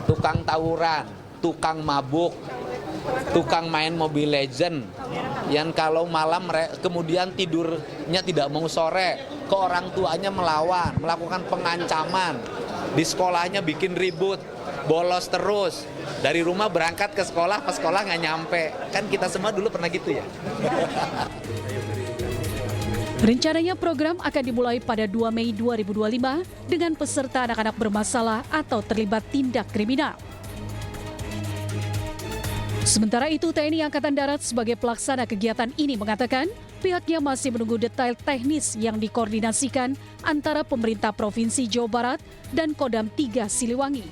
Tukang tawuran, tukang mabuk, tukang main Mobile Legend, yang kalau malam kemudian tidurnya tidak mau sore, ke orang tuanya melawan, melakukan pengancaman, di sekolahnya bikin ribut, bolos terus, dari rumah berangkat ke sekolah, pas sekolah nggak nyampe. Kan kita semua dulu pernah gitu ya. Rencananya program akan dimulai pada 2 Mei 2025 dengan peserta anak-anak bermasalah atau terlibat tindak kriminal. Sementara itu, TNI Angkatan Darat sebagai pelaksana kegiatan ini mengatakan pihaknya masih menunggu detail teknis yang dikoordinasikan antara pemerintah Provinsi Jawa Barat dan Kodam 3 Siliwangi.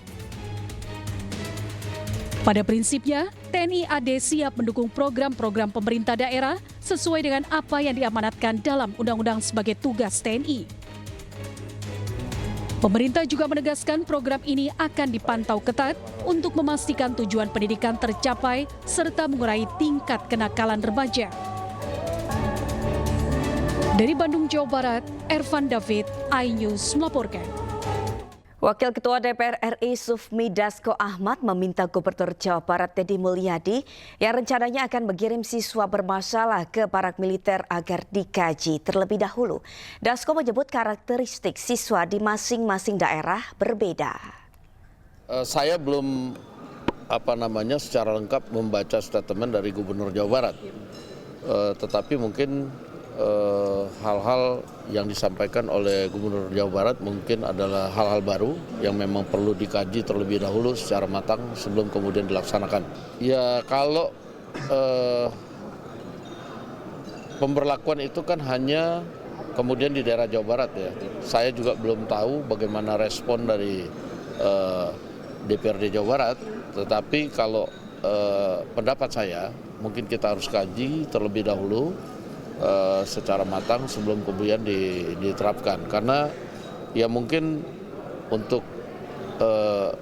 Pada prinsipnya, TNI AD siap mendukung program-program pemerintah daerah sesuai dengan apa yang diamanatkan dalam Undang-Undang sebagai tugas TNI. Pemerintah juga menegaskan program ini akan dipantau ketat untuk memastikan tujuan pendidikan tercapai serta mengurangi tingkat kenakalan remaja. Dari Bandung, Jawa Barat, Ervan David, iNews melaporkan. Wakil Ketua DPR RI Sufmi Dasko Ahmad meminta Gubernur Jawa Barat Deddy Mulyadi yang rencananya akan mengirim siswa bermasalah ke barak militer agar dikaji terlebih dahulu. Dasko menyebut karakteristik siswa di masing-masing daerah berbeda. Saya belum secara lengkap membaca statement dari Gubernur Jawa Barat, tetapi mungkin hal-hal yang disampaikan oleh Gubernur Jawa Barat mungkin adalah hal-hal baru yang memang perlu dikaji terlebih dahulu secara matang sebelum kemudian dilaksanakan. Ya kalau pemberlakuan itu kan hanya kemudian di daerah Jawa Barat ya. Saya juga belum tahu bagaimana respon dari DPRD Jawa Barat, tetapi kalau pendapat saya mungkin kita harus kaji terlebih dahulu secara matang sebelum kemudian diterapkan, karena ya mungkin untuk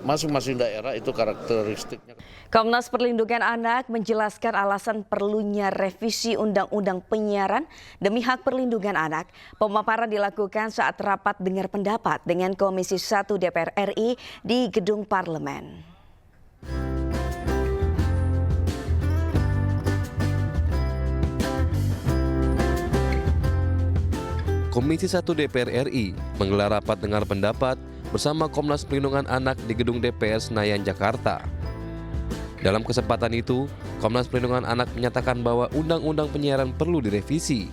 masing-masing daerah itu karakteristiknya. Komnas Perlindungan Anak menjelaskan alasan perlunya revisi Undang-Undang Penyiaran demi hak perlindungan anak. Pemaparan dilakukan saat rapat dengar pendapat dengan Komisi 1 DPR RI di Gedung Parlemen. Komisi 1 DPR RI menggelar rapat dengar pendapat bersama Komnas Perlindungan Anak di Gedung DPR Senayan, Jakarta. Dalam kesempatan itu, Komnas Perlindungan Anak menyatakan bahwa Undang-Undang Penyiaran perlu direvisi.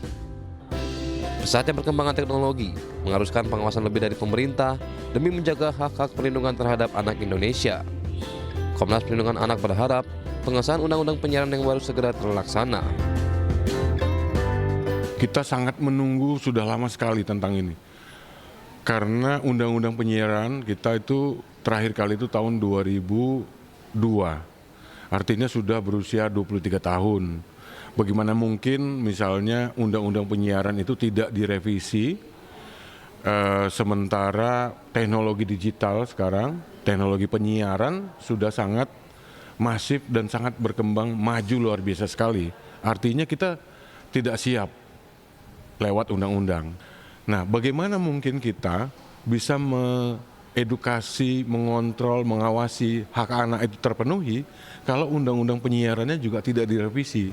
Pesatnya perkembangan teknologi mengharuskan pengawasan lebih dari pemerintah demi menjaga hak-hak perlindungan terhadap anak Indonesia. Komnas Perlindungan Anak berharap pengesahan Undang-Undang Penyiaran yang baru segera terlaksana. Kita sangat menunggu sudah lama sekali tentang ini. Karena Undang-Undang Penyiaran kita itu terakhir kali itu tahun 2002. Artinya sudah berusia 23 tahun. Bagaimana mungkin misalnya Undang-Undang Penyiaran itu tidak direvisi, sementara teknologi digital sekarang, teknologi penyiaran sudah sangat masif dan sangat berkembang maju luar biasa sekali. Artinya kita tidak siap lewat undang-undang. Nah, bagaimana mungkin kita bisa edukasi, mengontrol, mengawasi hak anak itu terpenuhi kalau undang-undang penyiarannya juga tidak direvisi.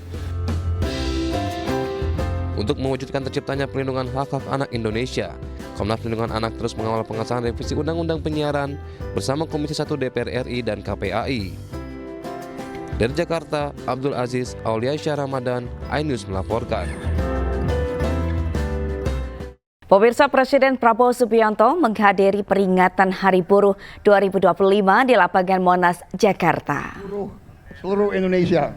Untuk mewujudkan terciptanya perlindungan hak-hak anak Indonesia, Komnas Perlindungan Anak terus mengawal pengesahan revisi Undang-Undang Penyiaran bersama Komisi 1 DPR RI dan KPAI. Dari Jakarta, Abdul Aziz Auliasyah Ramadan, iNews melaporkan. Pemirsa, Presiden Prabowo Subianto menghadiri peringatan Hari Buruh 2025 di lapangan Monas, Jakarta. Seluruh Indonesia.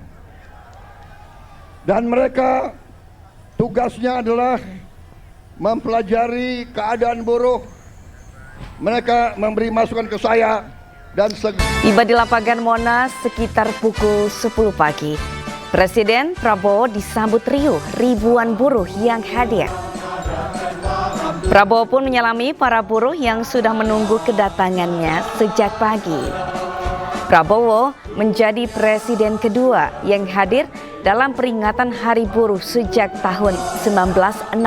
Dan mereka tugasnya adalah mempelajari keadaan buruh. Mereka memberi masukan ke saya dan tiba di lapangan Monas sekitar pukul 10 pagi. Presiden Prabowo disambut riuh ribuan buruh yang hadir. Prabowo pun menyalami para buruh yang sudah menunggu kedatangannya sejak pagi. Prabowo menjadi presiden kedua yang hadir dalam peringatan Hari Buruh sejak tahun 1965.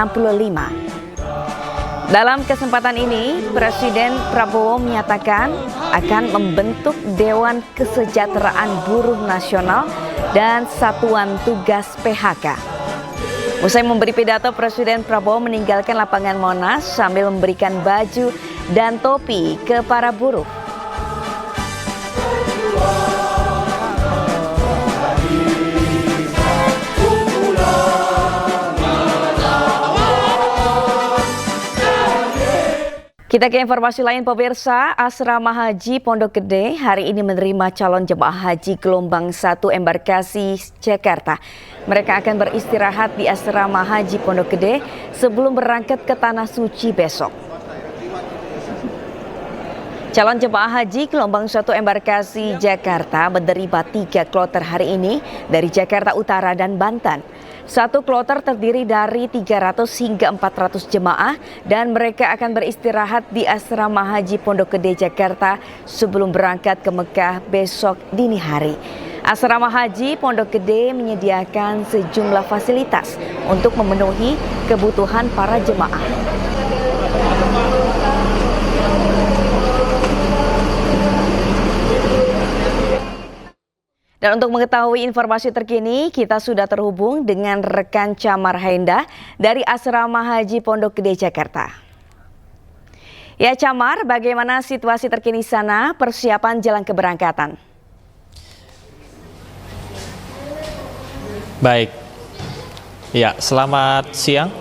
Dalam kesempatan ini, Presiden Prabowo menyatakan akan membentuk Dewan Kesejahteraan Buruh Nasional dan Satuan Tugas PHK. Usai memberi pidato, Presiden Prabowo meninggalkan lapangan Monas sambil memberikan baju dan topi ke para buruh. Kita ke informasi lain, pemirsa. Asrama Haji Pondok Gede hari ini menerima calon jemaah haji gelombang 1 embarkasi Jakarta. Mereka akan beristirahat di Asrama Haji Pondok Gede sebelum berangkat ke Tanah Suci besok. Calon jemaah haji gelombang 1 embarkasi Jakarta menerima 3 kloter hari ini dari Jakarta Utara dan Banten. Satu kloter terdiri dari 300 hingga 400 jemaah dan mereka akan beristirahat di Asrama Haji Pondok Gede Jakarta sebelum berangkat ke Mekah besok dini hari. Asrama Haji Pondok Gede menyediakan sejumlah fasilitas untuk memenuhi kebutuhan para jemaah. Dan untuk mengetahui informasi terkini, kita sudah terhubung dengan rekan Camar Haenda dari Asrama Haji Pondok Gede Jakarta. Ya Camar, bagaimana situasi terkini sana, persiapan jelang keberangkatan? Baik, ya selamat siang.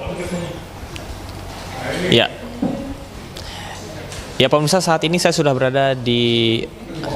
Ya pemirsa, saat ini saya sudah berada di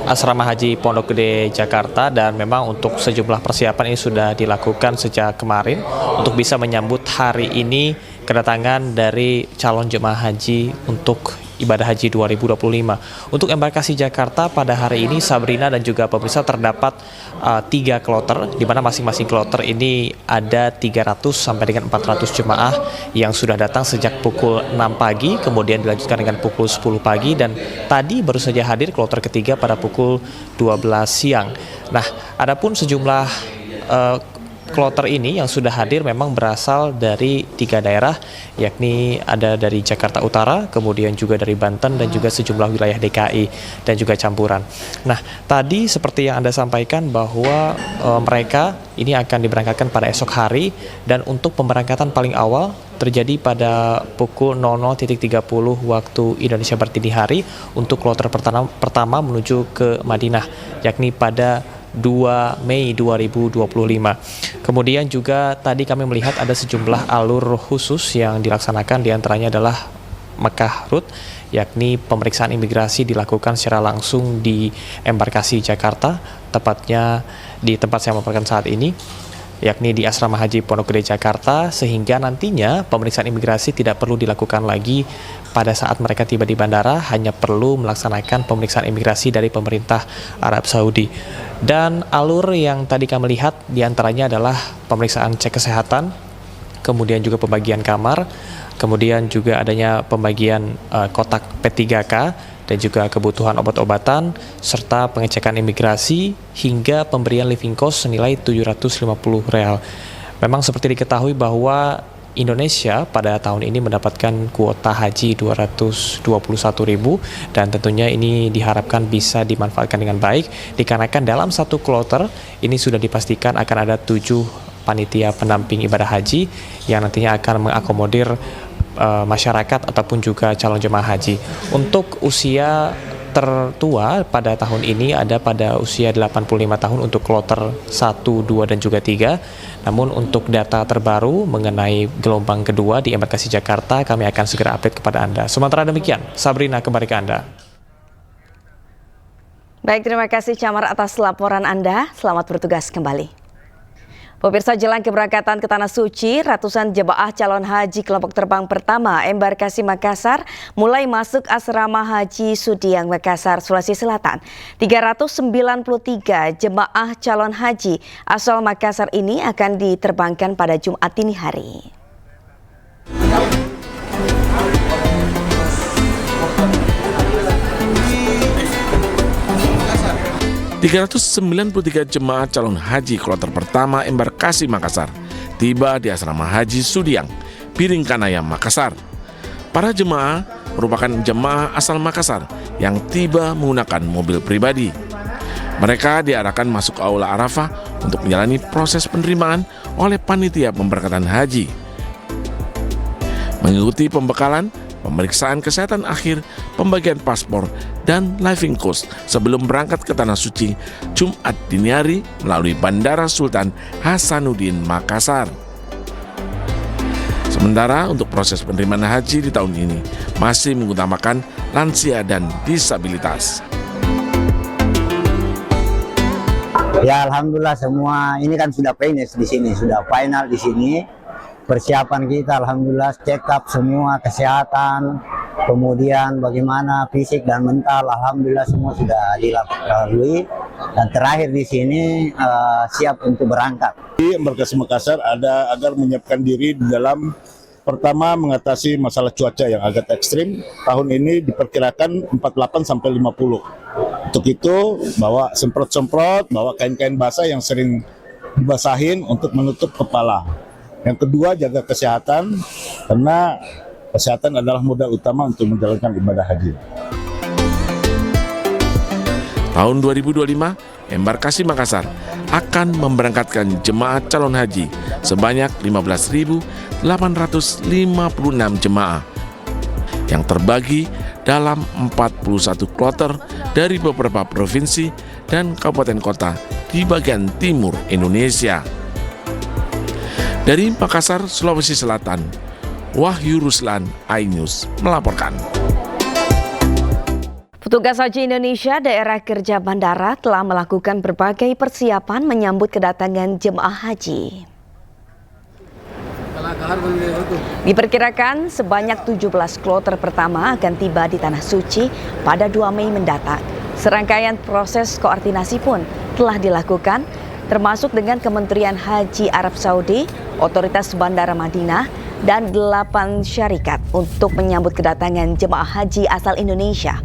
Asrama Haji Pondok Gede Jakarta dan memang untuk sejumlah persiapan ini sudah dilakukan sejak kemarin untuk bisa menyambut hari ini kedatangan dari calon jemaah haji untuk ibadah haji 2025. Untuk embarkasi Jakarta pada hari ini, Sabrina dan juga pemirsa, terdapat 3 kloter, di mana masing-masing kloter ini ada 300 sampai dengan 400 jemaah yang sudah datang sejak pukul 6 pagi, kemudian dilanjutkan dengan pukul 10 pagi, dan tadi baru saja hadir kloter ketiga pada pukul 12 siang. Nah, adapun sejumlah kloter ini yang sudah hadir memang berasal dari 3 daerah, yakni ada dari Jakarta Utara, kemudian juga dari Banten, dan juga sejumlah wilayah DKI, dan juga campuran. Nah, tadi seperti yang Anda sampaikan bahwa mereka ini akan diberangkatkan pada esok hari, dan untuk pemberangkatan paling awal terjadi pada pukul 00.30 waktu Indonesia Barat dini hari untuk kloter pertama menuju ke Madinah, yakni pada 2 Mei 2025. Kemudian juga tadi kami melihat ada sejumlah alur khusus yang dilaksanakan, diantaranya adalah Mekah Route, yakni pemeriksaan imigrasi dilakukan secara langsung di embarkasi Jakarta, tepatnya di tempat saya melaporkan saat ini, yakni di Asrama Haji Pondok Gede Jakarta, sehingga nantinya pemeriksaan imigrasi tidak perlu dilakukan lagi pada saat mereka tiba di bandara, hanya perlu melaksanakan pemeriksaan imigrasi dari pemerintah Arab Saudi. Dan alur yang tadi kami lihat diantaranya adalah pemeriksaan cek kesehatan, kemudian juga pembagian kamar, kemudian juga adanya pembagian kotak P3K, dan juga kebutuhan obat-obatan, serta pengecekan imigrasi, hingga pemberian living cost senilai 750 real. Memang seperti diketahui bahwa Indonesia pada tahun ini mendapatkan kuota haji 221.000, dan tentunya ini diharapkan bisa dimanfaatkan dengan baik, dikarenakan dalam satu kloter ini sudah dipastikan akan ada 7 panitia pendamping ibadah haji yang nantinya akan mengakomodir masyarakat ataupun juga calon jemaah haji. Untuk usia tertua pada tahun ini ada pada usia 85 tahun untuk kloter 1, 2, dan juga 3. Namun untuk data terbaru mengenai gelombang kedua di embarkasi Jakarta kami akan segera update kepada Anda. Sementara demikian, Sabrina, kembali ke Anda. Baik, terima kasih Camar atas laporan Anda. Selamat bertugas kembali. Pemirsa, jelang keberangkatan ke Tanah Suci, ratusan jemaah calon haji kelompok terbang pertama embarkasi Makassar mulai masuk Asrama Haji Sudiang, Makassar, Sulawesi Selatan. 393 jemaah calon haji asal Makassar ini akan diterbangkan pada Jumat dini hari. 393 jemaah calon haji kloter pertama embarkasi Makassar tiba di Asrama Haji Sudiang, Piringkanaya, Makassar. Para jemaah merupakan jemaah asal Makassar yang tiba menggunakan mobil pribadi. Mereka diarahkan masuk Aula Arafah untuk menjalani proses penerimaan oleh panitia pemberangkatan haji. Mengikuti pembekalan, pemeriksaan kesehatan akhir, pembagian paspor, dan living cost sebelum berangkat ke Tanah Suci Jumat dini hari melalui Bandara Sultan Hasanuddin, Makassar. Sementara untuk proses penerimaan haji di tahun ini masih mengutamakan lansia dan disabilitas. Ya, alhamdulillah semua ini kan sudah finish di sini, sudah final di sini. Persiapan kita alhamdulillah check up semua kesehatan, kemudian bagaimana fisik dan mental, alhamdulillah semua sudah dilalui, dan terakhir di sini siap untuk berangkat. Di embarkasi Makassar ada agar menyiapkan diri di dalam pertama mengatasi masalah cuaca yang agak ekstrim. Tahun ini diperkirakan 48 sampai 50. Untuk itu bawa semprot-semprot, bawa kain-kain basah yang sering dibasahin untuk menutup kepala. Yang kedua, jaga kesehatan, karena kesehatan adalah modal utama untuk menjalankan ibadah haji. Tahun 2025, embarkasi Makassar akan memberangkatkan jemaah calon haji sebanyak 15.856 jemaah yang terbagi dalam 41 kloter dari beberapa provinsi dan kabupaten kota di bagian timur Indonesia. Dari Makassar, Sulawesi Selatan, Wahyu Ruslan, iNews melaporkan. Petugas Haji Indonesia Daerah Kerja Bandara telah melakukan berbagai persiapan menyambut kedatangan jemaah haji. Diperkirakan sebanyak 17 kloter pertama akan tiba di Tanah Suci pada 2 Mei mendatang. Serangkaian proses koordinasi pun telah dilakukan, termasuk dengan Kementerian Haji Arab Saudi, Otoritas Bandara Madinah, dan 8 syarikat untuk menyambut kedatangan jemaah haji asal Indonesia.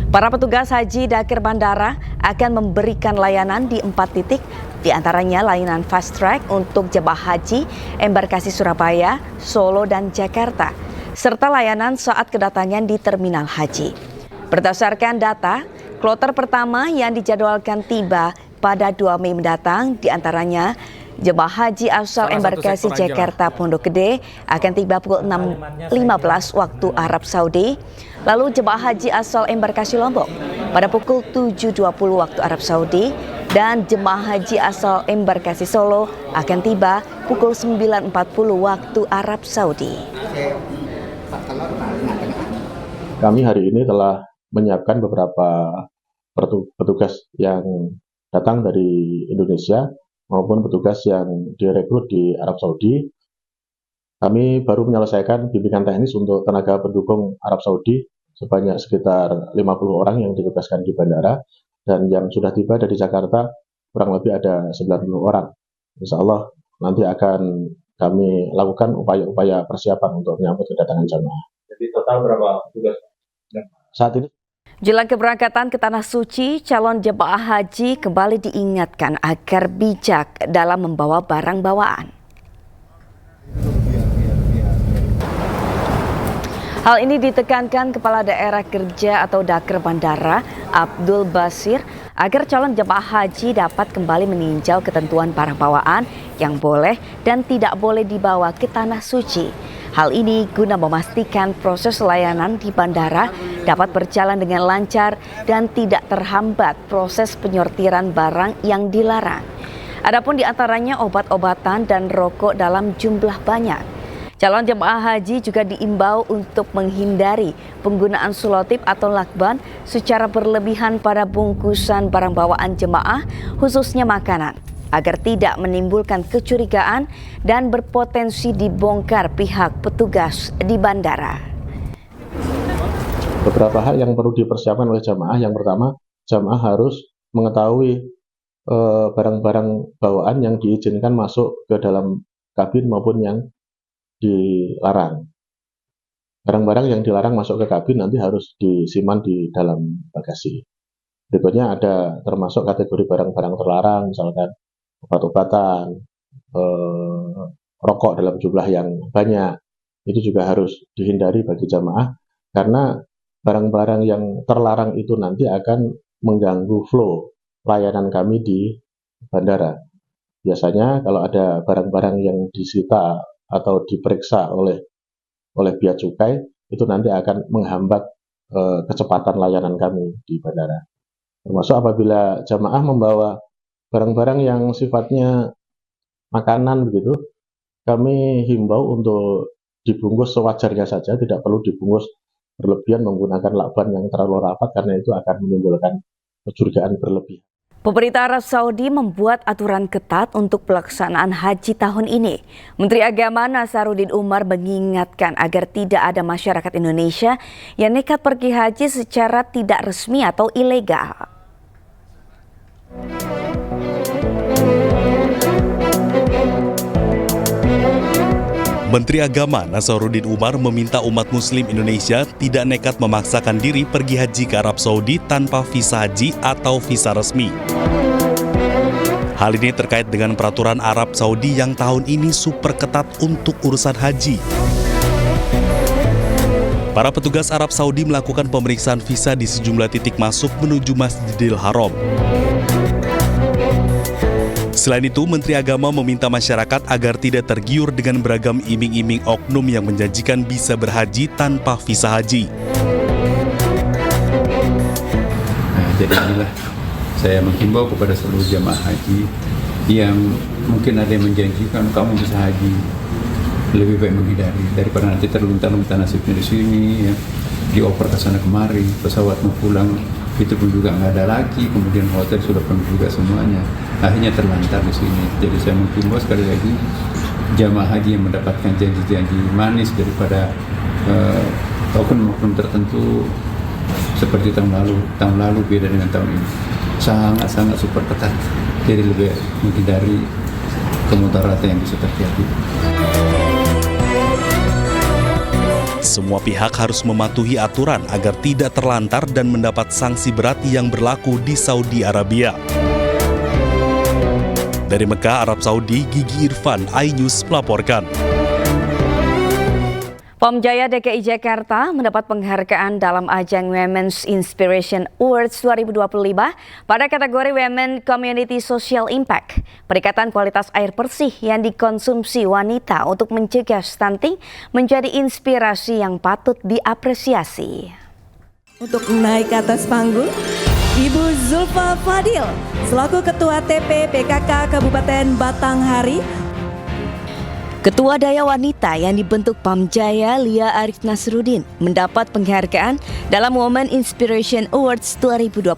Para petugas haji Dakir Bandara akan memberikan layanan di 4 titik, di antaranya layanan fast track untuk jemaah haji embarkasi Surabaya, Solo, dan Jakarta, serta layanan saat kedatangan di terminal haji. Berdasarkan data, kloter pertama yang dijadwalkan tiba pada 2 Mei mendatang, di antaranya jemaah haji asal embarkasi Jakarta Pondok Gede akan tiba pukul 6.15 waktu Arab Saudi. Lalu jemaah haji asal embarkasi Lombok pada pukul 7.20 waktu Arab Saudi, dan jemaah haji asal embarkasi Solo akan tiba pukul 9.40 waktu Arab Saudi. Kami hari ini telah menyiapkan beberapa petugas yang datang dari Indonesia maupun petugas yang direkrut di Arab Saudi. Kami baru menyelesaikan bimbingan teknis untuk tenaga pendukung Arab Saudi sebanyak sekitar 50 orang yang ditugaskan di bandara, dan yang sudah tiba dari Jakarta kurang lebih ada 90 orang. Insya Allah nanti akan kami lakukan upaya-upaya persiapan untuk menyambut kedatangan jamaah. Jadi total berapa petugas saat ini? Jelang keberangkatan ke Tanah Suci, calon jemaah haji kembali diingatkan agar bijak dalam membawa barang bawaan. Hal ini ditekankan Kepala Daerah Kerja atau Dakir Bandara, Abdul Basir, agar calon jemaah haji dapat kembali meninjau ketentuan barang bawaan yang boleh dan tidak boleh dibawa ke Tanah Suci. Hal ini guna memastikan proses layanan di bandara dapat berjalan dengan lancar dan tidak terhambat proses penyortiran barang yang dilarang. Adapun di antaranya obat-obatan dan rokok dalam jumlah banyak. Calon jemaah haji juga diimbau untuk menghindari penggunaan selotip atau lakban secara berlebihan pada bungkusan barang bawaan jemaah, khususnya makanan, agar tidak menimbulkan kecurigaan dan berpotensi dibongkar pihak petugas di bandara. Beberapa hal yang perlu dipersiapkan oleh jamaah. Yang pertama, jamaah harus mengetahui barang-barang bawaan yang diizinkan masuk ke dalam kabin maupun yang dilarang. Barang-barang yang dilarang masuk ke kabin nanti harus disimpan di dalam bagasi. Berikutnya ada termasuk kategori barang-barang terlarang, misalkan obat-obatan, rokok dalam jumlah yang banyak. Itu juga harus dihindari bagi jamaah, karena barang-barang yang terlarang itu nanti akan mengganggu flow layanan kami di bandara. Biasanya kalau ada barang-barang yang disita atau diperiksa oleh bea cukai, itu nanti akan menghambat kecepatan layanan kami di bandara. Termasuk apabila jamaah membawa barang-barang yang sifatnya makanan begitu, kami himbau untuk dibungkus sewajarnya saja, tidak perlu dibungkus berlebihan menggunakan lakban yang terlalu rapat, karena itu akan menimbulkan kecurigaan berlebihan. Pemerintah Arab Saudi membuat aturan ketat untuk pelaksanaan haji tahun ini. Menteri Agama Nasaruddin Umar mengingatkan agar tidak ada masyarakat Indonesia yang nekat pergi haji secara tidak resmi atau ilegal. Menteri Agama Nasaruddin Umar meminta umat muslim Indonesia tidak nekat memaksakan diri pergi haji ke Arab Saudi tanpa visa haji atau visa resmi. Hal ini terkait dengan peraturan Arab Saudi yang tahun ini super ketat untuk urusan haji. Para petugas Arab Saudi melakukan pemeriksaan visa di sejumlah titik masuk menuju Masjidil Haram. Selain itu, Menteri Agama meminta masyarakat agar tidak tergiur dengan beragam iming-iming oknum yang menjanjikan bisa berhaji tanpa visa haji. Jadi inilah saya menghimbau kepada seluruh jamaah haji yang mungkin ada yang menjanjikan kamu bisa haji, lebih baik menghindari daripada nanti terlunta-lunta nasibnya di sini, ya, dioper ke sana kemari, pesawat mau pulang itu pun juga nggak ada lagi, kemudian hotel sudah penuh juga semuanya, akhirnya terlantar di sini. Jadi saya menghimbau sekali lagi jamaah haji yang mendapatkan janji-janji manis daripada oknum tertentu seperti tahun lalu beda dengan tahun ini, sangat super ketat, jadi lebih menghindari kemudaratan yang bisa terjadi. Semua pihak harus mematuhi aturan agar tidak terlantar dan mendapat sanksi berat yang berlaku di Saudi Arabia. Dari Mekah, Arab Saudi, Gigi Irfan, iNews melaporkan. POM Jaya DKI Jakarta mendapat penghargaan dalam ajang Women's Inspiration Awards 2025 pada kategori Women Community Social Impact. Peningkatan kualitas air bersih yang dikonsumsi wanita untuk mencegah stunting menjadi inspirasi yang patut diapresiasi. Untuk naik ke atas panggung, Ibu Zulfa Fadil selaku Ketua TP PKK Kabupaten Batanghari. Ketua Daya Wanita yang dibentuk POM Jaya, Lia Arif Nasruddin, mendapat penghargaan dalam Women Inspiration Awards 2025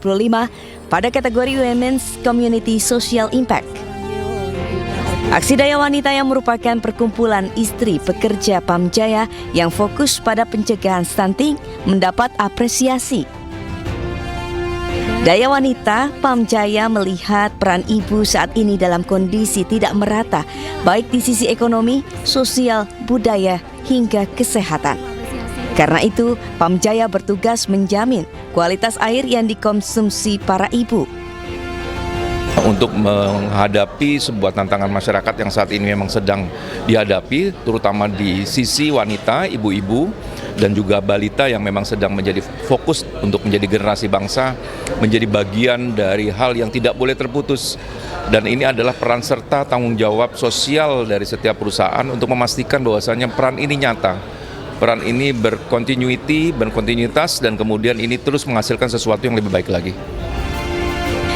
pada kategori Women's Community Social Impact. Aksi Daya Wanita yang merupakan perkumpulan istri pekerja POM Jaya yang fokus pada pencegahan stunting mendapat apresiasi. Daya Wanita POM Jaya melihat peran ibu saat ini dalam kondisi tidak merata, baik di sisi ekonomi, sosial, budaya, hingga kesehatan. Karena itu, POM Jaya bertugas menjamin kualitas air yang dikonsumsi para ibu. Untuk menghadapi sebuah tantangan masyarakat yang saat ini memang sedang dihadapi, terutama di sisi wanita, ibu-ibu, dan juga balita yang memang sedang menjadi fokus untuk menjadi generasi bangsa, menjadi bagian dari hal yang tidak boleh terputus. Dan ini adalah peran serta tanggung jawab sosial dari setiap perusahaan untuk memastikan bahwasannya peran ini nyata. Peran ini berkontinuitas, dan kemudian ini terus menghasilkan sesuatu yang lebih baik lagi.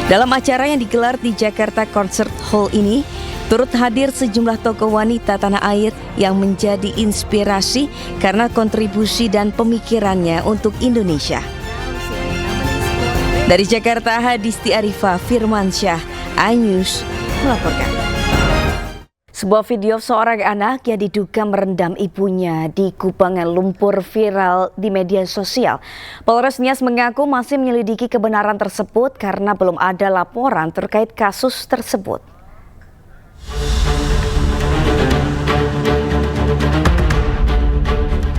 Dalam acara yang digelar di Jakarta Concert Hall ini, turut hadir sejumlah tokoh wanita tanah air yang menjadi inspirasi karena kontribusi dan pemikirannya untuk Indonesia. Dari Jakarta, Hadisti Arifah Firmansyah, iNews melaporkan. Sebuah video seorang anak yang diduga merendam ibunya di kubangan lumpur viral di media sosial. Polres Nias mengaku masih menyelidiki kebenaran tersebut karena belum ada laporan terkait kasus tersebut.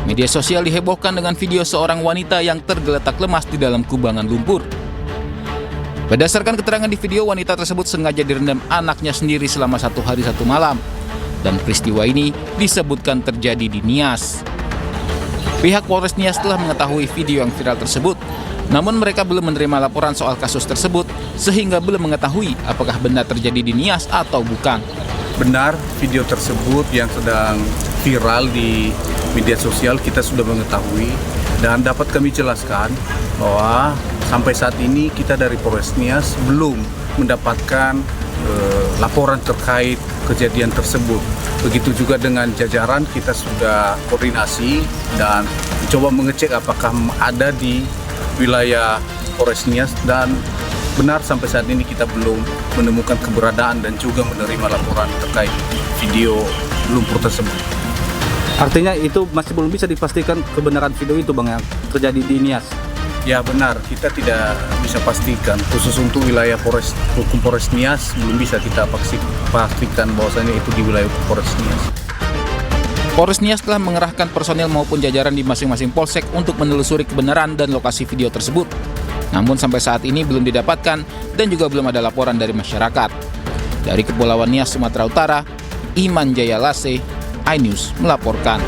Media sosial dihebohkan dengan video seorang wanita yang tergeletak lemas di dalam kubangan lumpur. Berdasarkan keterangan di video, wanita tersebut sengaja direndam anaknya sendiri selama 1 hari 1 malam. Dan peristiwa ini disebutkan terjadi di Nias. Pihak Polres Nias telah mengetahui video yang viral tersebut, namun mereka belum menerima laporan soal kasus tersebut, sehingga belum mengetahui apakah benar terjadi di Nias atau bukan. Benar, video tersebut yang sedang viral di media sosial kita sudah mengetahui, dan dapat kami jelaskan bahwa sampai saat ini kita dari Polres Nias belum mendapatkan laporan terkait kejadian tersebut. Begitu juga dengan jajaran, kita sudah koordinasi dan coba mengecek apakah ada di wilayah Polres Nias, dan benar sampai saat ini kita belum menemukan keberadaan dan juga menerima laporan terkait video lumpur tersebut. Artinya itu masih belum bisa dipastikan kebenaran video itu, Bang, yang terjadi di Nias? Ya benar, kita tidak bisa pastikan, khusus untuk wilayah Polres Nias belum bisa kita pastikan bahwasannya itu di wilayah Polres Nias. Polres Nias telah mengerahkan personel maupun jajaran di masing-masing polsek untuk menelusuri kebenaran dan lokasi video tersebut. Namun sampai saat ini belum didapatkan dan juga belum ada laporan dari masyarakat. Dari Kepulauan Nias, Sumatera Utara, Iman Jaya Lase, iNews melaporkan.